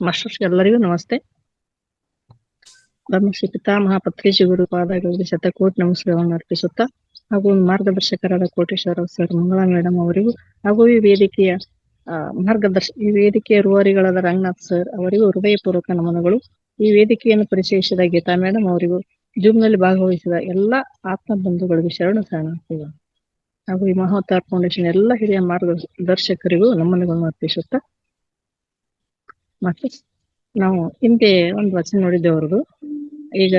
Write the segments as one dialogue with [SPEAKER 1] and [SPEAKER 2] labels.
[SPEAKER 1] Masters ಎಲ್ಲರಿಗೂ ನಮಸ್ತೆ. ಬ್ರಹ್ಮಶ್ರೀ ಪಿತಾಮಹ ಪತ್ರಿಜಿ ಗುರು ಪಾದಗಳಿಗೆ ಶತಕೋಟಿ ನಮಸ್ಕಾರವನ್ನು ಅರ್ಪಿಸುತ್ತಾ ಹಾಗೂ ಮಾರ್ಗದರ್ಶಕರಾದ ಕೋಟೇಶ್ವರ ಸರ್, ಮಂಗಳಾ ಮೇಡಮ್ ಅವರಿಗೂ ಹಾಗೂ ಈ ವೇದಿಕೆಯ ರೂವಾರಿಗಳಾದ ರಂಗನಾಥ್ ಸರ್ ಅವರಿಗೂ ಹೃದಯಪೂರ್ವಕ ನಮನಗಳು. ಈ ವೇದಿಕೆಯನ್ನು ಪರಿಚಯಿಸಿದ ಗೀತಾ ಮೇಡಮ್ ಅವರಿಗೂ, ಜೂಮ್ನಲ್ಲಿ ಭಾಗವಹಿಸಿದ ಎಲ್ಲ ಆತ್ಮ ಬಂಧುಗಳಿಗೂ ಶರಣು ಶರಣಾರ್ಥಿಗಳು ಹಾಗೂ ಈ ಮಹೋತ್ತಾರ ಫೌಂಡೇಶನ್ ಎಲ್ಲ ಹಿರಿಯ ಮಾರ್ಗದರ್ಶಕರಿಗೂ ನಮನಗಳನ್ನು ಅರ್ಪಿಸುತ್ತಾ, ಮತ್ತೆ ನಾವು ಹಿಂದೆ ಒಂದು ವಚನ ನೋಡಿದ್ದೆ ಅವ್ರದ್ದು. ಈಗ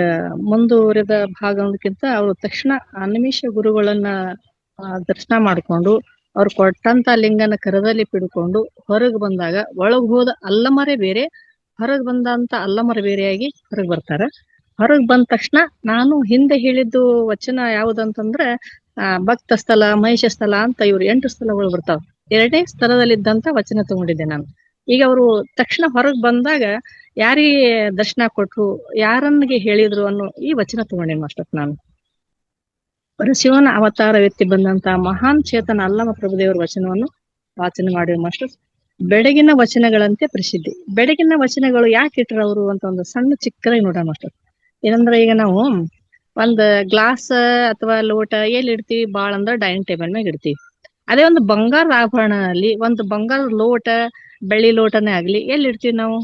[SPEAKER 1] ಮುಂದುವರೆದ ಭಾಗ ಅನ್ನೋದಕ್ಕಿಂತ ಅವರು ತಕ್ಷಣ ಅನಿಮಿಷ ಗುರುಗಳನ್ನ ದರ್ಶನ ಮಾಡಿಕೊಂಡು ಅವ್ರು ಕೊಟ್ಟಂತ ಲಿಂಗನ ಕರದಲ್ಲಿ ಪಿಡ್ಕೊಂಡು ಹೊರಗೆ ಬಂದಾಗ ಒಳಗ್ ಹೋದ ಅಲ್ಲಮರೆ ಬೇರೆ, ಹೊರಗೆ ಬಂದಂತ ಅಲ್ಲಮರೆ ಬೇರೆಯಾಗಿ ಹೊರಗೆ ಬರ್ತಾರ. ಹೊರಗೆ ಬಂದ ತಕ್ಷಣ ನಾನು ಹಿಂದೆ ಹೇಳಿದ್ದು ವಚನ ಯಾವುದಂತಂದ್ರೆ ಭಕ್ತ ಸ್ಥಳ, ಮಹೇಶ ಸ್ಥಳ ಅಂತ ಇವ್ರು 8 ಸ್ಥಳಗಳು ಬರ್ತಾವ. 2ನೇ ಸ್ಥಳದಲ್ಲಿದ್ದಂತ ವಚನ ತಗೊಂಡಿದ್ದೆ ನಾನು. ಈಗ ಅವರು ತಕ್ಷಣ ಹೊರಗೆ ಬಂದಾಗ ಯಾರಿಗೆ ದರ್ಶನ ಕೊಟ್ರು, ಯಾರನ್ನಿಗೆ ಹೇಳಿದ್ರು ಅನ್ನೋ ಈ ವಚನ ತಗೊಂಡೆ ಮಾಸ್ಟರ್. ನಾನು ಪರಶಿವನ ಅವತಾರ ವ್ಯಕ್ತಿ ಬಂದಂತ ಮಹಾನ್ ಚೇತನ ಅಲ್ಲಮ ಪ್ರಭುದೇವರ ವಚನವನ್ನು ವಾಚನ ಮಾಡಿದ ಮಾಸ್ಟರ್. ಬೆಳಗಿನ ವಚನಗಳಂತೆ ಪ್ರಸಿದ್ಧಿ. ಬೆಳಗಿನ ವಚನಗಳು ಯಾಕೆ ಇಟ್ರ ಅವರು ಅಂತ ಒಂದು ಸಣ್ಣ ಚಿಕ್ಕದಾಗಿ ನೋಡ ಮಾಸ್ಟರ್. ಏನಂದ್ರೆ ಈಗ ನಾವು ಒಂದ್ ಗ್ಲಾಸ್ ಅಥವಾ ಲೋಟ ಎಲ್ಲಿ ಇಡ್ತೀವಿ, ಬಾಳ ಅಂದ್ರೆ ಡೈನಿಂಗ್ ಟೇಬಲ್ ಮ್ಯಾಗ ಇಡ್ತೀವಿ. ಅದೇ ಒಂದು ಬಂಗಾರದ ಆಭರಣದಲ್ಲಿ ಒಂದು ಬಂಗಾರದ ಲೋಟ, ಬೆಳ್ಳಿ ಲೋಟನೇ ಆಗ್ಲಿ ಎಲ್ಲಿ ಇಡ್ತೀವಿ ನಾವು?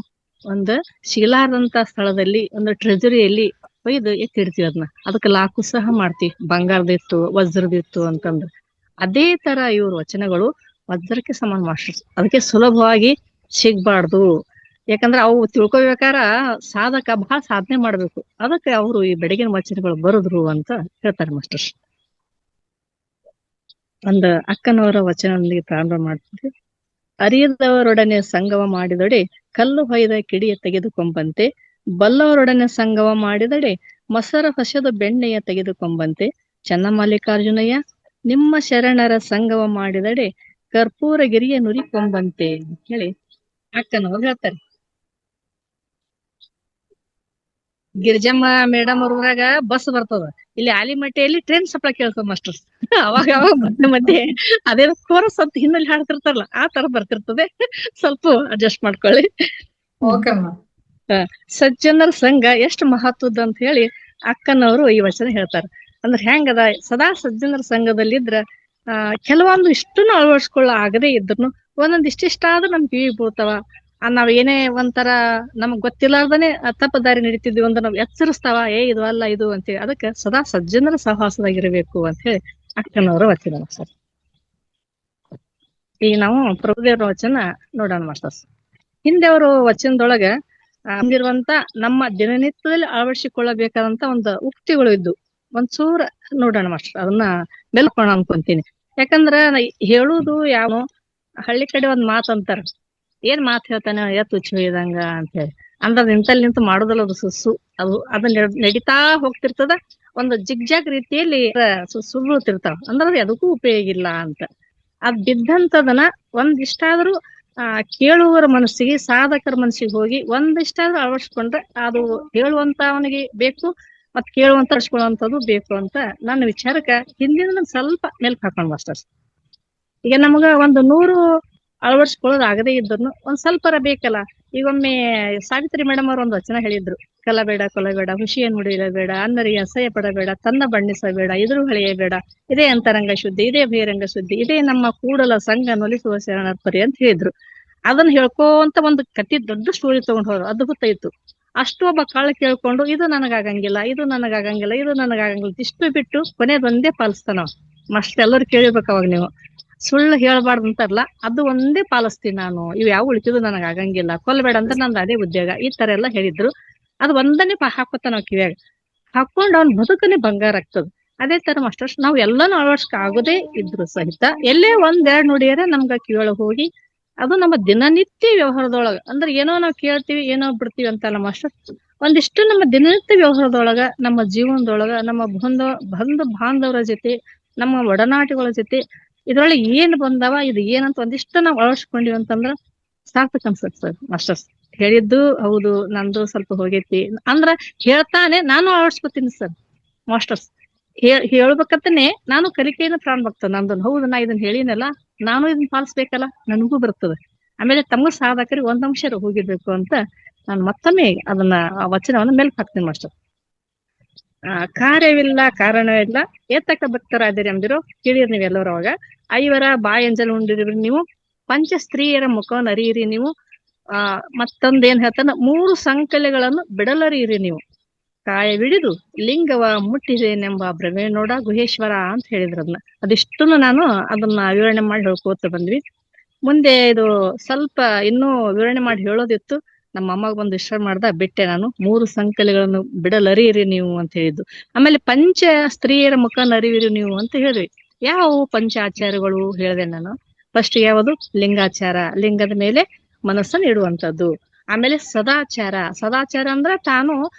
[SPEAKER 1] ಒಂದು ಶಿಲಾದಂತ ಸ್ಥಳದಲ್ಲಿ, ಒಂದು ಟ್ರೆಜರಿಯಲ್ಲಿ ಒಯ್ದು ಎತ್ತಿಡ್ತೀವಿ. ಅದಕ್ಕೆ ಲಾಕು ಸಹ ಮಾಡ್ತೀವಿ, ಬಂಗಾರದಿತ್ತು, ವಜ್ರದಿತ್ತು ಅಂತಂದ್ರೆ. ಅದೇ ತರ ಇವ್ರ ವಚನಗಳು ವಜ್ರಕ್ಕೆ ಸಮಾನ ಮಾಸ್ಟರ್ಸ್. ಅದಕ್ಕೆ ಸುಲಭವಾಗಿ ಸಿಗ್ಬಾರ್ದು. ಯಾಕಂದ್ರೆ ಅವು ತಿಳ್ಕೊಬೇಕಾರ ಸಾಧಕ ಬಹಳ ಸಾಧನೆ ಮಾಡ್ಬೇಕು. ಅದಕ್ಕೆ ಅವರು ಈ ಬೆಳಗಿನ ವಚನಗಳು ಬರೆದ್ರು ಅಂತ ಹೇಳ್ತಾರೆ ಮಾಸ್ಟರ್ಸ್. ಒಂದು ಅಕ್ಕನವರ ವಚನದೊಂದಿಗೆ ಪ್ರಾರಂಭ ಮಾಡ್ತಿದ್ದೆ. ಅರಿಯದವರೊಡನೆ ಸಂಗಮ ಮಾಡಿದಡೆ ಕಲ್ಲು ಹೊಯ್ದ ಕಿಡಿಯ ತೆಗೆದುಕೊಂಬಂತೆ, ಬಲ್ಲವರೊಡನೆ ಸಂಗಮ ಮಾಡಿದಡೆ ಮೊಸರ ಹೊಸೆದು ಬೆಣ್ಣೆಯ ತೆಗೆದುಕೊಂಬಂತೆ, ಚನ್ನಮಲ್ಲಿಕಾರ್ಜುನಯ್ಯ ನಿಮ್ಮ ಶರಣರ ಸಂಗಮ ಮಾಡಿದಡೆ ಕರ್ಪೂರ ಗಿರಿಯ ನುರಿಕೊಂಬಂತೆ ಹೇಳಿ ಅಕ್ಕನವ್ರು ಹೇಳ್ತಾರೆ. ಗಿರಿಜಮ್ಮ ಮೇಡಮ್ ಅವ್ರಾಗ ಬಸ್ ಬರ್ತದ, ಇಲ್ಲಿ ಆಲಿಮಟ್ಟಿಯಲ್ಲಿ ಟ್ರೈನ್ ಸಪ್ಲ ಕೇಳ್ತದ ಮಾಸ್ಟರ್ಸ್. ಅವಾಗ ಮಧ್ಯೆ ಅದೇ ಕೋರಸ್ ಅಂತ ಹಿನ್ನೆಲೆ ಹಾಡ್ತಿರ್ತಾರಲ್ಲ, ಆ ತರ ಬರ್ತಿರ್ತದೆ. ಸ್ವಲ್ಪ ಅಡ್ಜಸ್ಟ್ ಮಾಡ್ಕೊಳ್ಳಿ. ಸಜ್ಜನರ ಸಂಘ ಎಷ್ಟು ಮಹತ್ವದ ಅಂತ ಹೇಳಿ ಅಕ್ಕನವರು ಈ ವಚನ ಹೇಳ್ತಾರೆ. ಅಂದ್ರೆ ಹೆಂಗದ, ಸದಾ ಸಜ್ಜನರ ಸಂಘದಲ್ಲಿದ್ರ ಕೆಲವೊಂದು ಇಷ್ಟನ್ನು ಅಳವಡಿಸ್ಕೊಳ್ಳ ಆಗದೆ ಇದ್ರು ಒಂದೊಂದ್ ಇಷ್ಟಾದ್ರೂ ನಮ್ ಕಿವಿ ಬೀಳ್ತಾವ. ನಾವ್ ಏನೇ ಒಂಥರ ನಮಗ್ ಗೊತ್ತಿಲ್ಲಾರ್ದನೆ ತಪ್ಪ ದಾರಿ ನಡೀತಿದ್ವಿ ಅಂದ್ರೆ ನಾವ್ ಎಚ್ಚರಿಸ್ತಾವ, ಇದು ಅಲ್ಲ ಇದು ಅಂತೇಳಿ. ಅದಕ್ಕೆ ಸದಾ ಸಜ್ಜನರ ಸಹವಾಸದಾಗಿರ್ಬೇಕು ಅಂತ ಹೇಳಿ ಅಕ್ಕನವರ ವಚನ ಸರ್. ಈಗ ನಾವು ಪ್ರಭುದೇವರ ವಚನ ನೋಡೋಣ ಮಾಸ್ಟರ್ಸ್. ಹಿಂದೆ ಅವರು ವಚನದೊಳಗ ಹೊಂದಿರುವಂತ ನಮ್ಮ ದಿನನಿತ್ಯದಲ್ಲಿ ಅಳವಡಿಸಿಕೊಳ್ಳಬೇಕಾದಂತ ಒಂದು ಉಕ್ತಿಗಳು ಇದ್ದು ಒಂದ್ಸೂರ ನೋಡೋಣ ಮಾಸ್ಟರ್. ಅದನ್ನ ಮೆಲ್ಕೋಣ ಅನ್ಕೊಂತೀನಿ. ಯಾಕಂದ್ರ ಹೇಳುದು ಯಾವ ಹಳ್ಳಿ ಕಡೆ ಒಂದ್ ಮಾತು ಅಂತಾರ, ಏನ್ ಮಾತು ಹೇಳ್ತಾನೆ ಎತ್ತು ಹುಚ್ಚ ಹೊಯ್ದಂಗ ಅಂತ ಹೇಳಿ. ಅಂದ್ರ ನಿಂತಲ್ಲಿ ನಿಂತು ಮಾಡುದಲ್ಲ ಅದು ಸುಸ್ಸು. ಅದನ್ನ ನಡೀತಾ ಹೋಗ್ತಿರ್ತದ, ಒಂದು ಜಿಗ್ಜಾಗ್ ರೀತಿಯಲ್ಲಿ ಸುಳ್ಳುತ್ತಿರ್ತಾವ. ಅಂದ್ರೆ ಅದಕ್ಕೂ ಉಪಯೋಗ ಇಲ್ಲ ಅಂತ. ಅದ್ ಬಿದ್ದಂತದನ್ನ ಒಂದಿಷ್ಟಾದ್ರೂ ಕೇಳುವರ ಮನಸ್ಸಿಗೆ, ಸಾಧಕರ ಮನಸ್ಸಿಗೆ ಹೋಗಿ ಒಂದಿಷ್ಟಾದ್ರೂ ಅಳವಡಿಸ್ಕೊಂಡ್ರೆ ಅದು ಹೇಳುವಂತ ಅವನಿಗೆ ಬೇಕು, ಮತ್ ಕೇಳುವಂತ ಅಳವಡಿಸ್ಕೊಳ್ಳುವಂಥದ್ದು ಬೇಕು ಅಂತ ನನ್ನ ವಿಚಾರಕ್ಕ ಹಿಂದಿನ ಸ್ವಲ್ಪ ಮೇಲ್ಕ್ ಹಾಕೊಂಡ್ ಮಾಸ್ಟರ್ಸ್. ಈಗ ನಮಗ 100 ಅಳವಡಿಸ್ಕೊಳ್ಳೋದು ಆಗದೇ ಇದ್ರು ಒಂದ್ ಸ್ವಲ್ಪರ ಬೇಕಲ್ಲ. ಈಗೊಮ್ಮೆ ಸಾವಿತ್ರಿ ಮೇಡಮ್ ಅವ್ರ ಒಂದು ವಚನ ಹೇಳಿದ್ರು, ಕಲಬೇಡ ಕೊಲಬೇಡ, ಹುಷಿಯನ್ನು ನುಡಿಯಬೇಡ, ಅನ್ನರಿಗೆ ಅಸಹ್ಯ ಪಡಬೇಡ, ತನ್ನ ಬಣ್ಣಿಸಬೇಡ, ಎದುರು ಹಳೆಯಬೇಡ, ಇದೇ ಅಂತರಂಗ ಶುದ್ಧಿ, ಇದೇ ಬಹಿರಂಗ ಶುದ್ಧಿ, ಇದೇ ನಮ್ಮ ಕೂಡಲ ಸಂಘ ನೊಲಿಸುವ ಶರಣರ್ಪರಿ ಅಂತ ಹೇಳಿದ್ರು. ಅದನ್ನ ಹೇಳ್ಕೊಂತ ಒಂದು ಕತಿ ದೊಡ್ಡ ಸ್ಟೋರಿ ತಗೊಂಡ್ ಹೋದ್ರು, ಅದ್ಭುತ ಇತ್ತು. ಅಷ್ಟು ಒಬ್ಬ ಕಳ್ಳ ಕೇಳ್ಕೊಂಡು ಇದು ನನಗಾಗಂಗಿಲ್ಲ, ಇದು ನನಗಾಗಂಗಿಲ್ಲ, ಇದು ನನಗಾಗಂಗಿಲ್ಲ, ಇಷ್ಟು ಬಿಟ್ಟು ಕೊನೆದೊಂದೇ ಪಾಲಿಸ್ತಾನ. ಮಸ್ಟ್ ಎಲ್ಲರೂ ಕೇಳಿರ್ಬೇಕು ಅವಾಗ ನೀವು. ಸುಳ್ಳು ಹೇಳ್ಬಾರ್ದು ಅಂತಾರಲ್ಲ, ಅದು ಒಂದೇ ಪಾಲಿಸ್ತೀನಿ ನಾನು, ಇವ್ ಯಾವ ಉಳಿತಿದ್ದು ನನಗ ಆಗಂಗಿಲ್ಲ, ಕೊಲ್ಬೇಡ ಅಂದ್ರೆ ನಂದು ಅದೇ ಉದ್ಯೋಗ, ಈ ತರ ಎಲ್ಲ ಹೇಳಿದ್ರು. ಅದು ಒಂದನೇ ಹಾಕೋತ ನಾವ್ ಕಿವ್ಯಾಗ ಹಾಕೊಂಡು ಅವ್ನ ಬದುಕನೆ ಬಂಗಾರ ಆಗ್ತದ. ಅದೇ ತರ ಮಾಸ್ಟರ್ಸ್ ನಾವ್ ಎಲ್ಲಾನು ಅಳವಡಿಸ್ಕ ಆಗೋದೇ ಇದ್ರು ಸಹಿತ ಎಲ್ಲೇ 1-2 ನುಡಿಯರ ನಮ್ಗ ಕಿವಿಯೊಳಗ್ ಹೋಗಿ ಅದು ನಮ್ಮ ದಿನನಿತ್ಯ ವ್ಯವಹಾರದೊಳಗ, ಅಂದ್ರೆ ಏನೋ ನಾವ್ ಕೇಳ್ತೀವಿ ಏನೋ ಬಿಡ್ತೀವಿ ಅಂತಲ್ಲ ಮಾಸ್ಟರ್. ಒಂದಿಷ್ಟು ನಮ್ಮ ದಿನನಿತ್ಯ ವ್ಯವಹಾರದೊಳಗ, ನಮ್ಮ ಜೀವನದೊಳಗ, ನಮ್ಮ ಬಂಧು ಬಾಂಧವರ ಜೊತೆ, ನಮ್ಮ ಒಡನಾಟಿಗಳ ಜೊತೆ ಇದ್ರೊಳಗೆ ಏನ್ ಬಂದವ, ಇದು ಏನಂತ ಒಂದಿಷ್ಟು ನಾವ್ ಅಳವಡಿಸ್ಕೊಂಡಿವಿ ಅಂತಂದ್ರ ಸಾರ್ಥಕ ಅನ್ಸತ್ ಸರ್ ಮಾಸ್ಟರ್ಸ್. ಹೇಳಿದ್ದು ಹೌದು, ನಂದು ಸ್ವಲ್ಪ ಹೋಗೈತಿ ಅಂದ್ರ ಹೇಳ್ತಾನೆ ನಾನು ಅಳವಡಿಸ್ಕೊತೀನಿ ಸರ್ ಮಾಸ್ಟರ್ಸ್. ಹೇಳ್ಬೇಕಂತಾನೆ ನಾನು ಕಲಿಕೆಯನ್ನು ಪ್ರಾರಂಭ ಆಗ್ತದೆ ನಂದು. ಹೌದು, ನಾ ಇದನ್ನ ಹೇಳಿನಲ್ಲ, ನಾನು ಇದನ್ನ ಪಾಲಿಸ್ಬೇಕಲ್ಲ, ನನಗೂ ಬರ್ತದೆ. ಆಮೇಲೆ ತಮ್ಮ ಸಾಧಕರಿಗೆ ಒಂದ್ ಅಂಶ ಹೋಗಿರ್ಬೇಕು ಅಂತ ನಾನು ಮತ್ತೊಮ್ಮೆ ಅದನ್ನ ಆ ವಚನವನ್ನ ಮೇಲ್ಕ್ ಹಾಕ್ತೀನಿ ಮಾಸ್ಟರ್. ಕಾರ್ಯವಿಲ್ಲ ಕಾರಣವಿಲ್ಲ ಏತಕ ಭಕ್ತರಾದಿರಿ ಎಂದಿರೋ ಕೇಳಿರಿ ನೀವೆಲ್ಲರೂ. ಅವಾಗ ಐವರ ಬಾಯಂಜಲ್ ಉಂಡಿರಿ ನೀವು, ಪಂಚ ಸ್ತ್ರೀಯರ ಮುಖವನ್ನು ಅರಿಯಿರಿ ನೀವು, ಮತ್ತೊಂದ್ ಏನ್ ಹೇಳ್ತಾನ, 3 ಸಂಕಲೆಗಳನ್ನು ಬಿಡಲರಿಯಿರಿ ನೀವು, ಕಾಯವಿಡಿದು ಲಿಂಗವ ಮುಟ್ಟಿದೇನೆಂಬ ಭ್ರಮೆ ನೋಡ ಗುಹೇಶ್ವರ ಅಂತ ಹೇಳಿದ್ರು. ಅದಿಷ್ಟನ್ನು ನಾನು ಅದನ್ನ ವಿವರಣೆ ಮಾಡಿ ಹೇಳ್ಕೋತ ಬಂದ್ವಿ. ಮುಂದೆ ಇದು ಸ್ವಲ್ಪ ಇನ್ನೂ ವಿವರಣೆ ಮಾಡಿ ಹೇಳೋದಿತ್ತು, ನಮ್ಮ ಅಮ್ಮಗೆ ಬಂದು ಇಷ್ಟ ಮಾಡ್ದ ಬಿಟ್ಟೆ ನಾನು. 3 ಸಂಕಲೆಗಳನ್ನು ಬಿಡಲರಿಯಿರಿ ನೀವು ಅಂತ ಹೇಳಿದ್ದು. ಆಮೇಲೆ ಪಂಚ ಸ್ತ್ರೀಯರ ಮುಖನ ಅರಿವಿರಿ ನೀವು ಅಂತ ಹೇಳಿದ್ವಿ. ಯಾವ ಪಂಚ ಆಚಾರಗಳು ಹೇಳಿದೆ ನಾನು. ಫಸ್ಟ್ ಯಾವುದು? ಲಿಂಗಾಚಾರ, ಲಿಂಗದ ಮೇಲೆ ಮನಸ್ಸನ್ನು ಇಡುವಂಥದ್ದು. ಆಮೇಲೆ ಸದಾಚಾರ, ಸದಾಚಾರ ಅಂದ್ರೆ ತಾನು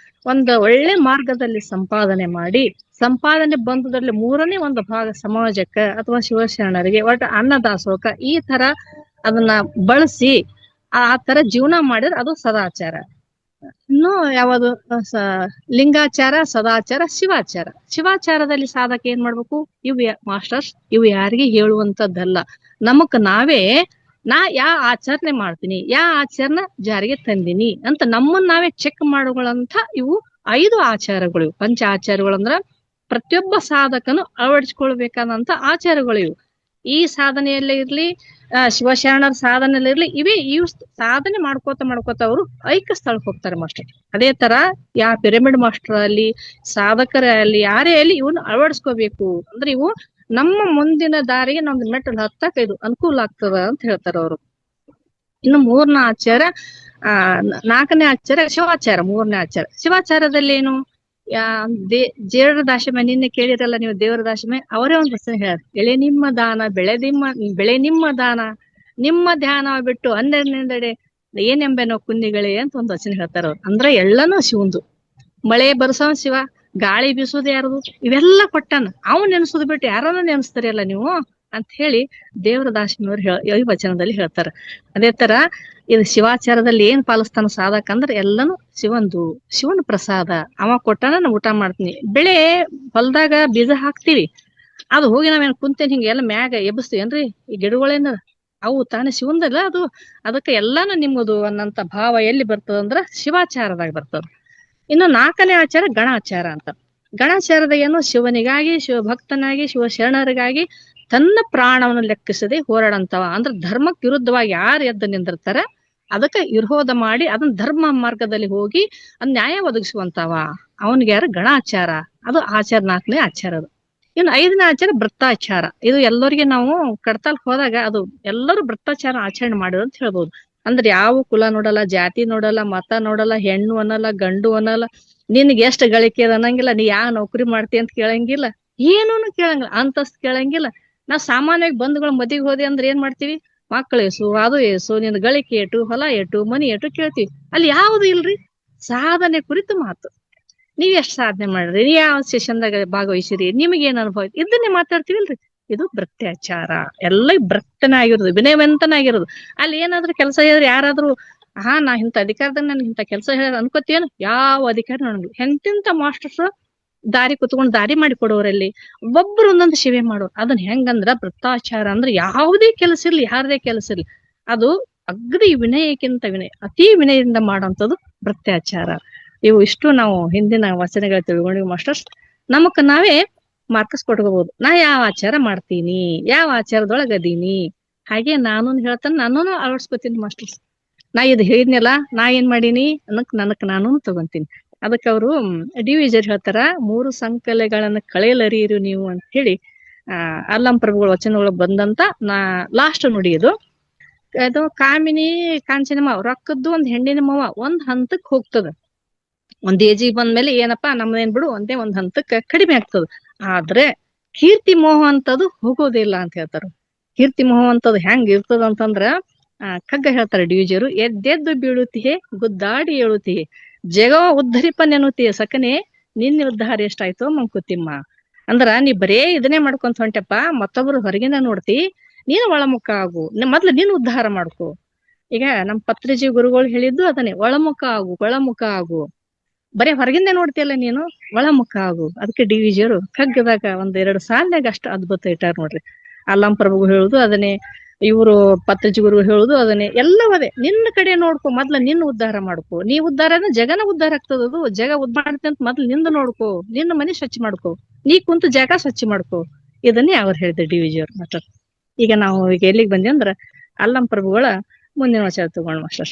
[SPEAKER 1] ಒಂದು ಒಳ್ಳೆ ಮಾರ್ಗದಲ್ಲಿ ಸಂಪಾದನೆ ಮಾಡಿ, ಸಂಪಾದನೆ ಬಂಧದಲ್ಲಿ 3ನೇ ಒಂದು ಭಾಗ ಸಮಾಜಕ್ಕ ಅಥವಾ ಶಿವಶರಣರಿಗೆ ಒಟ್ಟು ಅನ್ನದಾಸೋಕ ಈ ತರ ಅದನ್ನ ಬಳಸಿ ಆ ತರ ಜೀವನ ಮಾಡಿದ್ರೆ ಅದು ಸದಾಚಾರ. ಇನ್ನು ಯಾವುದು? ಲಿಂಗಾಚಾರ, ಸದಾಚಾರ, ಶಿವಾಚಾರ. ಶಿವಾಚಾರದಲ್ಲಿ ಸಾಧಕ ಏನ್ ಮಾಡ್ಬೇಕು? ಇವು ಮಾಸ್ಟರ್ಸ್ ಇವು ಯಾರಿಗೆ ಹೇಳುವಂತದ್ದಲ್ಲ, ನಮಕ್ ನಾವೇ ಯಾ ಆಚರಣೆ ಮಾಡ್ತೀನಿ, ಯಾ ಆಚರಣೆ ಜಾರಿಗೆ ತಂದಿನಿ ಅಂತ ನಮ್ಮನ್ನ ನಾವೇ ಚೆಕ್ ಮಾಡುಗಳಂತ ಇವು 5 ಆಚಾರಗಳು. ಪಂಚ ಆಚಾರಗಳು ಅಂದ್ರ ಪ್ರತಿಯೊಬ್ಬ ಸಾಧಕನು ಅಳವಡಿಸ್ಕೊಳ್ಬೇಕಾದಂತ ಆಚಾರಗಳು ಇವು. ಈ ಸಾಧನೆಯಲ್ಲೇ ಇರ್ಲಿ, ಶಿವಶರಣರ ಸಾಧನೆಯಲ್ಲೇ ಇರ್ಲಿ, ಇವು ಸಾಧನೆ ಮಾಡ್ಕೋತ ಅವರು ಐಕ್ಯ ಸ್ಥಳಕ್ಕೆ ಹೋಗ್ತಾರೆ ಮಾಸ್ಟರ್. ಅದೇ ತರ ಪಿರಮಿಡ್ ಮಾಸ್ಟರ್ ಅಲ್ಲಿ, ಸಾಧಕರ ಅಲ್ಲಿ, ಯಾರೇ ಅಲ್ಲಿ ಇವನ್ನ ಅಳವಡಿಸ್ಕೋಬೇಕು ಅಂದ್ರೆ ಇವು ನಮ್ಮ ಮುಂದಿನ ದಾರಿಗೆ ನಮ್ದು ಮೆಟ್ಟಲು ಹತ್ತಕ್ಕೆ ಇದು ಅನುಕೂಲ ಆಗ್ತದ ಅಂತ ಹೇಳ್ತಾರ ಅವರು. ಇನ್ನು 3ನೇ ಆಚಾರ, 4ನೇ ಆಚಾರ ಶಿವಾಚಾರ. 3ನೇ ಆಚಾರ ಶಿವಾಚಾರದಲ್ಲಿ ಏನು? ದೇವರ ದಾಶಮೆ, ನಿನ್ನೆ ಕೇಳಿರಲ್ಲ ನೀವು, ದೇವರ ದಾಶಮೆ ಅವರೇ ಒಂದು ವಚನ ಹೇಳ್ಯಾರ, ಎಳೆ ನಿಮ್ಮ ದಾನ ಬೆಳೆ ನಿಮ್ಮ ದಾನ, ನಿಮ್ಮ ಧ್ಯಾನ ಬಿಟ್ಟು 12ನೆಂದೆಡೆ ಏನೆಂಬೆನೋ ಕುನ್ನಿಗಳೇ ಅಂತ ಒಂದು ವಚನ ಹೇಳ್ತಾರ ಅವ್ರು. ಅಂದ್ರೆ ಎಲ್ಲನೂ ಶಿವಂದು. ಮಳೆ ಬರ್ಸೋನ್ ಶಿವ, ಗಾಳಿ ಬೀಸೋದು ಯಾರದು, ಇವೆಲ್ಲ ಕೊಟ್ಟಾನ. ಅವ್ನು ನೆನ್ಸೋದು ಬಿಟ್ಟು ಯಾರನ್ನ ನೆನೆಸ್ತಾರಿ ಅಲ್ಲ ನೀವು ಅಂತ ಹೇಳಿ ದೇವರ ದಾಶಮಿಯವರು ಈ ವಚನದಲ್ಲಿ ಹೇಳ್ತಾರ. ಅದೇ ತರ ಇದು ಶಿವಾಚಾರದಲ್ಲಿ ಏನ್ ಪಾಲಿಸ್ತಾನ ಸಾಧಕ ಅಂದ್ರೆ ಎಲ್ಲಾನು ಶಿವಂದು, ಶಿವನ ಪ್ರಸಾದ. ಅವ ಕೊಟ್ಟಾನ ನಾವು ಊಟ ಮಾಡ್ತೀನಿ. ಬೆಳೆ ಹೊಲ್ದಾಗ ಬೀಜ ಹಾಕ್ತಿವಿ, ಅದು ಹೋಗಿ ನಾವೇನ್ ಕುಂತೇನ್ ಹಿಂಗೆ ಎಲ್ಲ ಮ್ಯಾಗ ಎಬ್ಬಿಸ್ತೀವಿ ಏನ್ರಿ? ಈ ಗಿಡಗಳೇನ ಅವು ತಾನೇ ಶಿವಂದಲ್ಲ ಅದು, ಅದಕ್ಕೆ ಎಲ್ಲಾನು ನಿಮ್ಮದು ಅನ್ನಂತ ಭಾವ ಎಲ್ಲಿ ಬರ್ತದ ಅಂದ್ರ ಶಿವಾಚಾರದಾಗ ಬರ್ತದ. ಇನ್ನು 4ನೇ ಆಚಾರ ಗಣಾಚಾರ ಅಂತ. ಗಣಾಚಾರದ ಏನು? ಶಿವನಿಗಾಗಿ, ಶಿವಭಕ್ತನಾಗಿ, ಶಿವಶರಣರಿಗಾಗಿ ತನ್ನ ಪ್ರಾಣವನ್ನು ಲೆಕ್ಕಿಸದೆ ಹೋರಾಡಂತವ. ಅಂದ್ರೆ ಧರ್ಮಕ್ಕೆ ವಿರುದ್ಧವಾಗಿ ಯಾರು ಎದ್ದು ನಿಂದಿರ್ತಾರ ಅದಕ್ಕೆ ವಿರೋಧ ಮಾಡಿ ಅದನ್ನ ಧರ್ಮ ಮಾರ್ಗದಲ್ಲಿ ಹೋಗಿ ಅದ್ ನ್ಯಾಯ ಒದಗಿಸುವಂತವ ಅವನಿಗೆ ಯಾರು? ಗಣಾಚಾರ. ಅದು ಆಚಾರ 4ನೇ ಆಚಾರ. ಅದು ಇನ್ನು 5ನೇ ಆಚಾರ ಭ್ರಷ್ಟಾಚಾರ. ಇದು ಎಲ್ಲರಿಗೆ ನಾವು ಕಡ್ತಲ್ಕ್ ಹೋದಾಗ ಅದು ಎಲ್ಲರೂ ಭ್ರಷ್ಟಾಚಾರ ಆಚರಣೆ ಮಾಡಿದ್ರು ಅಂತ ಹೇಳ್ಬೋದು. ಅಂದ್ರೆ ಯಾವ ಕುಲ ನೋಡಲ್ಲ, ಜಾತಿ ನೋಡಲ್ಲ, ಮತ ನೋಡಲ್ಲ, ಹೆಣ್ಣು ಅನ್ನಲ್ಲ, ಗಂಡು ಅನ್ನಲ್ಲ, ನಿನ್ಗೆ ಎಷ್ಟು ಗಳಿಕೆ ಅದ ಅನ್ನಂಗಿಲ್ಲ, ನೀ ಯಾವ ನೌಕರಿ ಮಾಡ್ತಿ ಅಂತ ಕೇಳಂಗಿಲ್ಲ, ಏನೂನು ಕೇಳಂಗಿಲ್ಲ, ಅಂತಸ್ತ್ ಕೇಳಂಗಿಲ್ಲ. ನಾವ್ ಸಾಮಾನ್ಯವಾಗಿ ಬಂಧುಗಳು ಮದಿಗೆ ಹೋದೆ ಅಂದ್ರೆ ಏನ್ ಮಾಡ್ತೀವಿ? ಮಕ್ಕಳು ಏಸು, ಅದು ಏಸು, ನಿನ್ ಗಳಿಕೆ ಏಟು, ಹೊಲ ಏಟು, ಮನಿ ಏಟು ಕೇಳ್ತೀವಿ. ಅಲ್ಲಿ ಯಾವುದು ಇಲ್ರಿ, ಸಾಧನೆ ಕುರಿತು ಮಾತು. ನೀವ್ ಎಷ್ಟ್ ಸಾಧನೆ ಮಾಡ್ರಿ, ನೀವ್ ಯಾವ ಸೆಷನ್ದಾಗ ಭಾಗವಹಿಸಿರಿ, ನಿಮ್ಗೇನ್ ಅನುಭವ, ಇದನ್ನೇ ಮಾತಾಡ್ತೀವಿಲ್ರಿ. ಇದು ಭ್ರಷ್ಟಾಚಾರ. ಎಲ್ಲ ಭ್ರಷ್ಟನಾಗಿರೋದು, ವಿನಯವಂತನಾಗಿರೋದು. ಅಲ್ಲಿ ಏನಾದ್ರು ಕೆಲಸ ಹೇಳಿದ್ರೆ ಯಾರಾದ್ರೂ ನಾ ಇಂಥ ಅಧಿಕಾರದಾಗ ನನ್ಗೆ ಇಂಥ ಕೆಲಸ ಹೇಳ ಅನ್ಕೋತೇನು? ಯಾವ ಅಧಿಕಾರಿ ನೋಡಂಗಿಲ್ಲ. ಎಂತೆಂತ ಮಾಸ್ಟರ್ಸ್ ದಾರಿ ಕುತ್ಕೊಂಡು ದಾರಿ ಮಾಡಿ ಕೊಡೋರಲ್ಲಿ ಒಬ್ಬರು ಒಂದೊಂದು ಸೇವೆ ಮಾಡೋರು. ಅದನ್ನ ಹೆಂಗಂದ್ರ ಭ್ರಷ್ಟಾಚಾರ ಅಂದ್ರೆ ಯಾವುದೇ ಕೆಲಸ ಇರ್ಲಿ, ಯಾರದೇ ಕೆಲಸ ಇರ್ಲಿ, ಅದು ಅಗದಿ ವಿನಯಕ್ಕಿಂತ ಅತಿ ವಿನಯದಿಂದ ಮಾಡೋಂಥದ್ದು ಭ್ರಷ್ಟಾಚಾರ. ಇವು ಇಷ್ಟು ನಾವು ಹಿಂದಿನ ವಚನಗಳ ತಿಳ್ಕೊಂಡಿವಿ ಮಾಸ್ಟರ್ಸ್. ನಮಕ್ ನಾವೇ ಮಾರ್ಕಸ್ ಕೊಟ್ಕೋಬಹುದು. ನಾ ಯಾವ ಆಚಾರ ಮಾಡ್ತೀನಿ, ಯಾವ ಆಚಾರದೊಳಗ ಅದೀನಿ, ಹಾಗೆ ನಾನು ಹೇಳ್ತಾನೆ, ನಾನು ಅಳವಡಿಸ್ಕೊತೀನಿ ಮಾಸ್ಟರ್ಸ್. ನಾ ಇದು ಹೇಳಿದ್ನಲ್ಲ, ನಾ ಏನ್ ಮಾಡೀನಿ ನನಕ್ ನಾನು ತಗೊಂತೀನಿ. ಅದಕ್ಕೆ ಅವರು ಡಿವಿಜರ್ ಹೇಳ್ತಾರ, 3 ಸಂಕಲೆಗಳನ್ನ ಕಳೆಯಲರಿಯಿರು ನೀವು ಅಂತ ಹೇಳಿ ಅಲ್ಲಂ ಪ್ರಭುಗಳ ವಚನಗಳು ಬಂದಂತ ಲಾಸ್ಟ್ ನುಡಿ ಇದು. ಅದು ಕಾಮಿನಿ ಕಾಂಚನಮ್ಮ ರೊಕ್ಕದ್ದು ಒಂದ್ ಹೆಣ್ಣಿನ ಮವ ಒಂದ್ ಹಂತಕ್ ಹೋಗ್ತದ. ಒಂದ್ ಏಜಿಗೆ ಬಂದ್ಮೇಲೆ ಏನಪ್ಪಾ ನಮ್ದೇನ್ ಬಿಡು ಒಂದೇ ಒಂದ್ ಹಂತಕ್ಕೆ ಕಡಿಮೆ ಆಗ್ತದ. ಆದ್ರೆ ಕೀರ್ತಿ ಮೋಹ ಅಂತದು ಹೋಗೋದಿಲ್ಲ ಅಂತ ಹೇಳ್ತಾರ. ಕೀರ್ತಿ ಮೋಹ ಅಂತದ್ ಹೆಂಗ್ ಇರ್ತದ ಅಂತಂದ್ರ ಕಗ್ಗ ಹೇಳ್ತಾರೆ ಡಿವಿಜರು, ಎದ್ದೆದ್ದು ಬೀಳುತ್ತಿಯೇ ಗುದ್ದಾಡಿ ಏಳುತ್ತಿಯೇ ಜಗವ ಉದ್ಧರಿಪ ನೆನುತ್ತೀಯ ಸಕನೆ ನಿನ್ನ ಉದ್ಧಾರ ಎಷ್ಟಾಯ್ತು ಮಂಕುತಿಮ್ಮ. ಅಂದ್ರ ನೀ ಬರೇ ಇದನ್ನೇ ಮಾಡ್ಕೊಂತ ಹೊಂಟಪ್ಪ, ಮತ್ತೊಬ್ರು ಹೊರಗಿಂದ ನೋಡ್ತಿ, ನೀನು ಒಳಮುಖ ಆಗು, ಮೊದ್ಲು ನೀನು ಉದ್ಧಾರ ಮಾಡ್ಕೊ. ಈಗ ನಮ್ ಪತ್ರಿಜಿ ಗುರುಗಳು ಹೇಳಿದ್ದು ಅದನ್ನೇ, ಒಳಮುಖ ಆಗು, ಒಳಮುಖ ಆಗು. ಬರೀ ಹೊರಗಿಂದ ನೋಡ್ತಿಯಲ್ಲ ನೀನು, ಒಳಮುಖ ಆಗು. ಅದಕ್ಕೆ ಡಿವಿಜಿಯರು ಕಗ್ಗದಾಗ 1-2 ಸಾಲಿನಾಗ ಅಷ್ಟು ಅದ್ಭುತ ಇಟ್ಟಾರ ನೋಡ್ರಿ. ಅಲ್ಲಂ ಪ್ರಭು ಹೇಳುದು ಅದನ್ನೇ, ಇವರು ಪತ್ರಿಜಿ ಗುರುಗಳು ಹೇಳುದು ಅದನ್ನೇ ಎಲ್ಲವದೇ. ನಿನ್ನ ಕಡೆ ನೋಡ್ಕೊ, ಮೊದ್ಲ ನಿನ್ನ ಉದ್ಧಾರ ಮಾಡ್ಕೊ. ನೀ ಉದ್ಧಾರ ಅಂದ್ರೆ ಜಗನ ಉದ್ಧಾರ ಆಗ್ತದದು. ಜಗ ಉದ್ಧಾರ ಅಂತ ಮೊದ್ಲು ನಿಂದ ನೋಡ್ಕೊ, ನಿನ್ನ ಮನೆ ಸ್ವಚ್ಛ ಮಾಡ್ಕೊ, ನೀ ಕುಂತ ಜಾಗ ಸ್ವಚ್ಛ ಮಾಡ್ಕೊ. ಇದನ್ನೇ ಅವ್ರು ಹೇಳಿದ್ರು ಡಿ ವಿ ಜಿ ಅವ್ರು ಮಾಸ್ಟರ್. ಈಗ ನಾವು ಈಗ ಎಲ್ಲಿಗೆ ಬಂದ್ವಿ ಅಂದ್ರ ಅಲ್ಲಂ ಪ್ರಭುಗಳ ಮುಂದಿನ ವಚನ ತಗೊಂಡ್ ಮಾಸ್ಟರ್.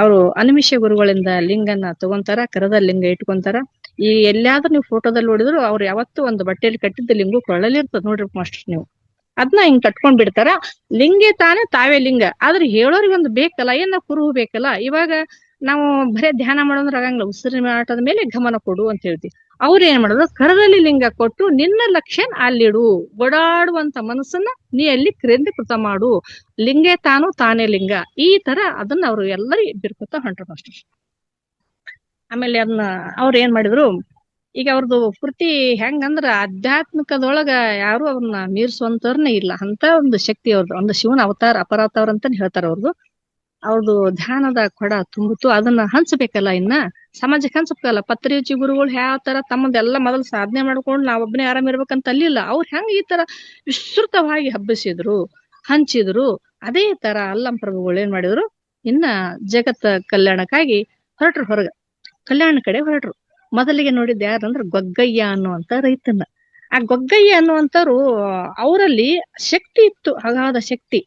[SPEAKER 1] ಅವರು ಅನಿಮಿಷ ಗುರುಗಳಿಂದ ಲಿಂಗನ ತಗೊಂತಾರ, ಕರದ ಲಿಂಗ ಇಟ್ಕೊಂತಾರ. ಈ ಎಲ್ಲಾದ್ರೂ ನೀವು ಫೋಟೋದಲ್ಲಿ ನೋಡಿದ್ರು ಅವ್ರು ಯಾವತ್ತೂ ಒಂದು ಬಟ್ಟೆಯಲ್ಲಿ ಕಟ್ಟಿದ್ದ ಲಿಂಗು ಕೊಳ್ಳಲಿ ಇರ್ತದ ನೋಡ್ರಿ ಮಾಸ್ಟರ್. ನೀವು ಅದನ್ನ ಹಿಂಗ್ ಕಟ್ಕೊಂಡ್ ಬಿಡ್ತಾರ. ಲಿಂಗೆ ತಾನೇ ತಾವೇ ಲಿಂಗ. ಆದ್ರೆ ಹೇಳೋರಿಗೆ ಒಂದು ಬೇಕಲ್ಲ, ಏನ ಕುರುಹು ಬೇಕಲ್ಲ. ಇವಾಗ ನಾವು ಬರೇ ಧ್ಯಾನ ಮಾಡೋದ್ರ ಆಗಂಗಿಲ್ಲ, ಉಸಿರಿನ ಆಟದ ಮೇಲೆ ಗಮನ ಕೊಡು ಅಂತ ಹೇಳ್ತೀವಿ. ಅವ್ರ ಏನ್ ಮಾಡೋದು, ಕರದಲ್ಲಿ ಲಿಂಗ ಕೊಟ್ಟು ನಿನ್ನ ಲಕ್ಷ್ಯ ಅಲ್ಲಿಡು, ಓಡಾಡುವಂತ ಮನಸ್ಸನ್ನ ನೀ ಅಲ್ಲಿ ಕೇಂದ್ರೀಕೃತ ಮಾಡು, ಲಿಂಗೇ ತಾನು ತಾನೇ ಲಿಂಗ. ಈ ತರ ಅದನ್ನ ಅವ್ರು ಎಲ್ಲರಿಗೂ ಬಿರ್ಕೊತಾ ಹೊಂಟ್ರು ಮಾಸ್ಟರ್. ಆಮೇಲೆ ಅದನ್ನ ಅವ್ರು ಏನ್ ಮಾಡಿದ್ರು, ಈಗ ಅವ್ರದ್ದು ಕೃತಿ ಹೆಂಗಂದ್ರ ಆಧ್ಯಾತ್ಮಿಕದೊಳಗ ಯಾರು ಅವ್ರನ್ನ ಮೀರ್ಸುವಂತವ್ರನ್ನೇ ಇಲ್ಲ, ಅಂತ ಒಂದು ಶಕ್ತಿ ಅವ್ರದ್ದು. ಒಂದು ಶಿವನ ಅವತಾರ ಅಪರಾತಾರ ಅಂತಾನೆ ಹೇಳ್ತಾರ ಅವ್ರದ್ದು. ಅವ್ರದ್ದು ಧ್ಯಾನದ ಕೊಡ ತುಂಬಿತು, ಅದನ್ನ ಹಂಚ್ಬೇಕಲ್ಲ, ಇನ್ನ ಸಮಾಜಕ್ಕೆ ಹಂಚ್ಬೇಕಲ್ಲ. ಪತ್ರಿಜಿ ಗುರುಗಳು ಯಾವ ತರ ತಮ್ಮದೆಲ್ಲ ಮೊದಲು ಸಾಧನೆ ಮಾಡ್ಕೊಂಡು ನಾವೊಬ್ಬನೇ ಆರಾಮ್ ಇರ್ಬೇಕಂತ ಅಲ್ಲಿಲ್ಲ. ಅವ್ರು ಹೆಂಗ ಈ ತರ ವಿಸ್ತೃತವಾಗಿ ಹಬ್ಬಿಸಿದ್ರು, ಹಂಚಿದ್ರು, ಅದೇ ತರ ಅಲ್ಲಂ ಪ್ರಭುಗಳು ಏನ್ ಮಾಡಿದ್ರು, ಇನ್ನ ಜಗತ್ತ ಕಲ್ಯಾಣಕ್ಕಾಗಿ ಹೊರಟ್ರು. ಹೊರಗ ಕಲ್ಯಾಣ ಕಡೆ ಹೊರಟ್ರು. ಮೊದಲಿಗೆ ನೋಡಿದ್ ಯಾರಂದ್ರ ಗೊಗ್ಗಯ್ಯ ಅನ್ನುವಂತ ರೈತನ. ಆ ಗೊಗ್ಗಯ್ಯ ಅನ್ನುವಂತವ್ರು ಅವರಲ್ಲಿ ಶಕ್ತಿ ಇತ್ತು, ಅಗಾಧ ಶಕ್ತಿ.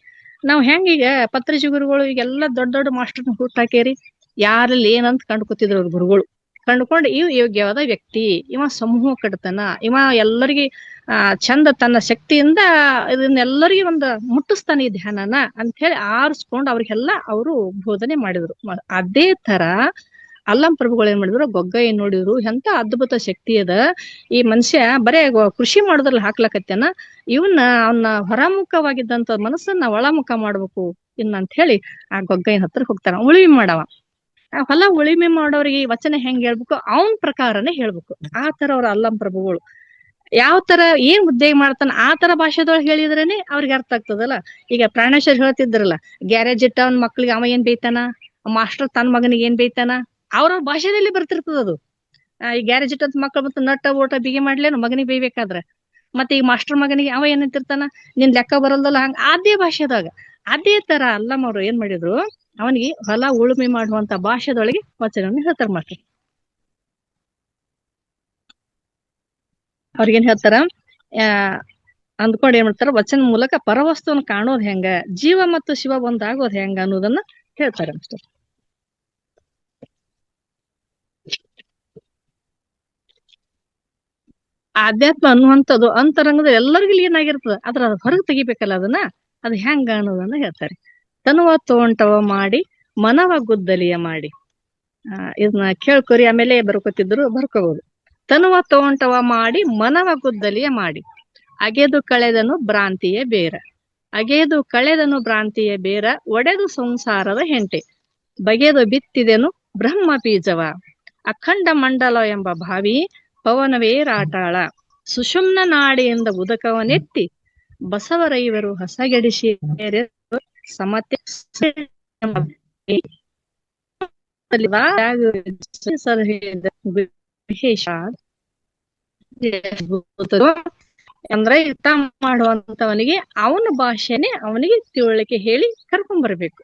[SPEAKER 1] ನಾವ್ ಹೆಂಗೀಗ ಪತ್ರಿಜಿ ಗುರುಗಳು ಈಗೆಲ್ಲಾ ದೊಡ್ಡ ದೊಡ್ಡ ಮಾಸ್ಟರ್ನ ಹುಟ್ಟಾಕೇರಿ, ಯಾರಲ್ಲಿ ಏನಂತ ಕಂಡುಕೂತಿದ್ರು ಅವ್ರ ಗುರುಗಳು. ಕಂಡುಕೊಂಡು ಇವ್ ಯೋಗ್ಯವಾದ ವ್ಯಕ್ತಿ, ಇವ ಸಮೂಹ ಕಡ್ತಾನ, ಇವ ಎಲ್ಲರಿಗೆ ಚಂದ ತನ್ನ ಶಕ್ತಿಯಿಂದ ಇದನ್ನೆಲ್ಲರಿಗೆ ಒಂದು ಮುಟ್ಟಿಸ್ತಾನೆ ಈ ಧ್ಯಾನನ ಅಂತ ಹೇಳಿ ಆರಿಸ್ಕೊಂಡು ಅವ್ರಿಗೆಲ್ಲ ಅವರು ಬೋಧನೆ ಮಾಡಿದ್ರು. ಅದೇ ತರ ಅಲ್ಲಂ ಪ್ರಭುಗಳು ಏನ್ ಮಾಡಿದ್ರು, ಗೊಗ್ಗಯ್ಯ ನೋಡಿದ್ರು, ಎಂತ ಅದ್ಭುತ ಶಕ್ತಿ ಅದ ಈ ಮನುಷ್ಯ, ಬರೇ ಕೃಷಿ ಮಾಡೋದ್ರಲ್ಲಿ ಹಾಕ್ಲಕತ್ತೇನ, ಅವನ್ನ ಹೊರಮುಖವಾಗಿದ್ದಂತ ಮನಸ್ಸನ್ನ ಒಳಮುಖ ಮಾಡ್ಬೇಕು ಇನ್ನಂತ ಹೇಳಿ ಆ ಗೊಗ್ಗಯ್ಯನ ಹತ್ರ ಹೋಗ್ತಾರ. ಉಳಿಮೆ ಮಾಡವ, ಆ ಹೊಲ ಉಳಿಮೆ ಮಾಡೋರಿಗೆ ವಚನ ಹೆಂಗ್ ಹೇಳ್ಬೇಕು, ಅವನ್ ಪ್ರಕಾರನೇ ಹೇಳ್ಬೇಕು. ಆ ತರ ಅವ್ರ ಅಲ್ಲಂ ಪ್ರಭುಗಳು ಯಾವ ತರ ಏನ್ ಉದ್ಯೋಗ ಮಾಡ್ತಾನ ಆ ತರ ಭಾಷೆದೊಳಗೆ ಹೇಳಿದ್ರೇನೆ ಅವ್ರಿಗೆ ಅರ್ಥ ಆಗ್ತದಲ್ಲ. ಈಗ ಪ್ರಾಣೇಶ್ವರ್ ಹೇಳ್ತಿದ್ರಲ್ಲ, ಗ್ಯಾರೇಜ್ ಇಟ್ಟ ಅವ್ನ ಮಕ್ಳಿಗೆ ಅವ ಏನ್ ಬೈತಾನ, ಮಾಸ್ಟರ್ ತನ್ನ ಮಗನಿಗೆ ಏನ್ ಬೈತಾನ, ಅವ್ರವ್ರ ಭಾಷೆದಲ್ಲಿ ಬರ್ತಿರ್ತದ ಅದು. ಈ ಗ್ಯಾರೇಜ್ ಇಟ್ಟಂತ ಮಕ್ಳು ಮತ್ತೆ ನಟ್ಟ ಓಟ ಬಿಗಿ ಮಾಡ್ಲೇನು ಮಗನಿಗೆ ಬೈಬೇಕಾದ್ರೆ, ಮತ್ತೆ ಈ ಮಾಸ್ಟರ್ ಮಗನಿಗೆ ಅವ ಏನಂತಿರ್ತಾನ, ನಿನ್ ಲೆಕ್ಕ ಬರಲ್ದಲ್ಲ, ಹಂಗ ಅದೇ ಭಾಷೆದಾಗ. ಅದೇ ತರ ಅಲ್ಲಂ ಅವ್ರು ಏನ್ ಮಾಡಿದ್ರು, ಅವನಿಗೆ ಹೊಲ ಉಳುಮೆ ಮಾಡುವಂತ ಭಾಷೆದೊಳಗೆ ವಚನವನ್ನು ಹೇಳ್ತಾರ ಮಾಸ್ಟರ್. ಅವ್ರಿಗೇನ್ ಹೇಳ್ತಾರ, ಅಂದ್ಕೊಂಡು ಏನ್ ಮಾಡ್ತಾರ, ವಚನ ಮೂಲಕ ಪರವಸ್ತುವನ್ನು ಕಾಣೋದ್ ಹೆಂಗ, ಜೀವ ಮತ್ತು ಶಿವ ಒಂದಾಗೋದ್ ಹೆಂಗ ಅನ್ನೋದನ್ನ ಹೇಳ್ತಾರೆ ಮಾಸ್ಟರ್. ಆಧ್ಯಾತ್ಮ ಅನ್ನುವಂಥದ್ದು ಅಂತರಂಗದ ಎಲ್ಲರಿಗೂ ಏನಾಗಿರ್ತದ, ಅದ್ರ ಹೊರಗೆ ತೆಗಿಬೇಕಲ್ಲ ಅದನ್ನ, ಅದು ಹೆಂಗ ಅನ್ನೋದನ್ನ ಹೇಳ್ತಾರೆ. ತನುವ ತೋಂಟವ ಮಾಡಿ ಮನವ ಗುದ್ದಲಿಯ ಮಾಡಿ. ಇದನ್ನ ಕೇಳ್ಕೊರಿ, ಆಮೇಲೆ ಬರ್ಕೋತಿದ್ರು ಬರ್ಕೋಬಹುದು. ತನುವ ತೋಂಟವ ಮಾಡಿ ಮನವ ಗುದ್ದಲಿಯ ಮಾಡಿ, ಅಗೆದು ಕಳೆದನು ಭ್ರಾಂತಿಯ ಬೇರ, ಅಗೆದು ಕಳೆದನು ಭ್ರಾಂತಿಯ ಬೇರ, ಒಡೆದು ಸಂಸಾರದ ಹೆಂಟೆ, ಬಗೆದು ಬಿತ್ತಿದೆನು ಬ್ರಹ್ಮ ಬೀಜವ, ಅಖಂಡ ಮಂಡಲ ಎಂಬ ಭಾವಿ ಪವನವೇ ರಾಟಾಳ, ಸುಷುಮ್ನ ನಾಡಿಯಿಂದ ಉದಕವನೆತ್ತಿ ಬಸವರೈವರು ಹಸಗೆಡಿಸಿ ಸಮತೆ ವಿಶೇಷ ಅಂದ್ರೆ ಯುದ್ಧ ಮಾಡುವಂತವನಿಗೆ ಅವನ ಭಾಷೆನೆ ಅವನಿಗೆ ತಿಳುವಳಿಕೆ ಹೇಳಿ ಕರ್ಕೊಂಡ್ ಬರ್ಬೇಕು.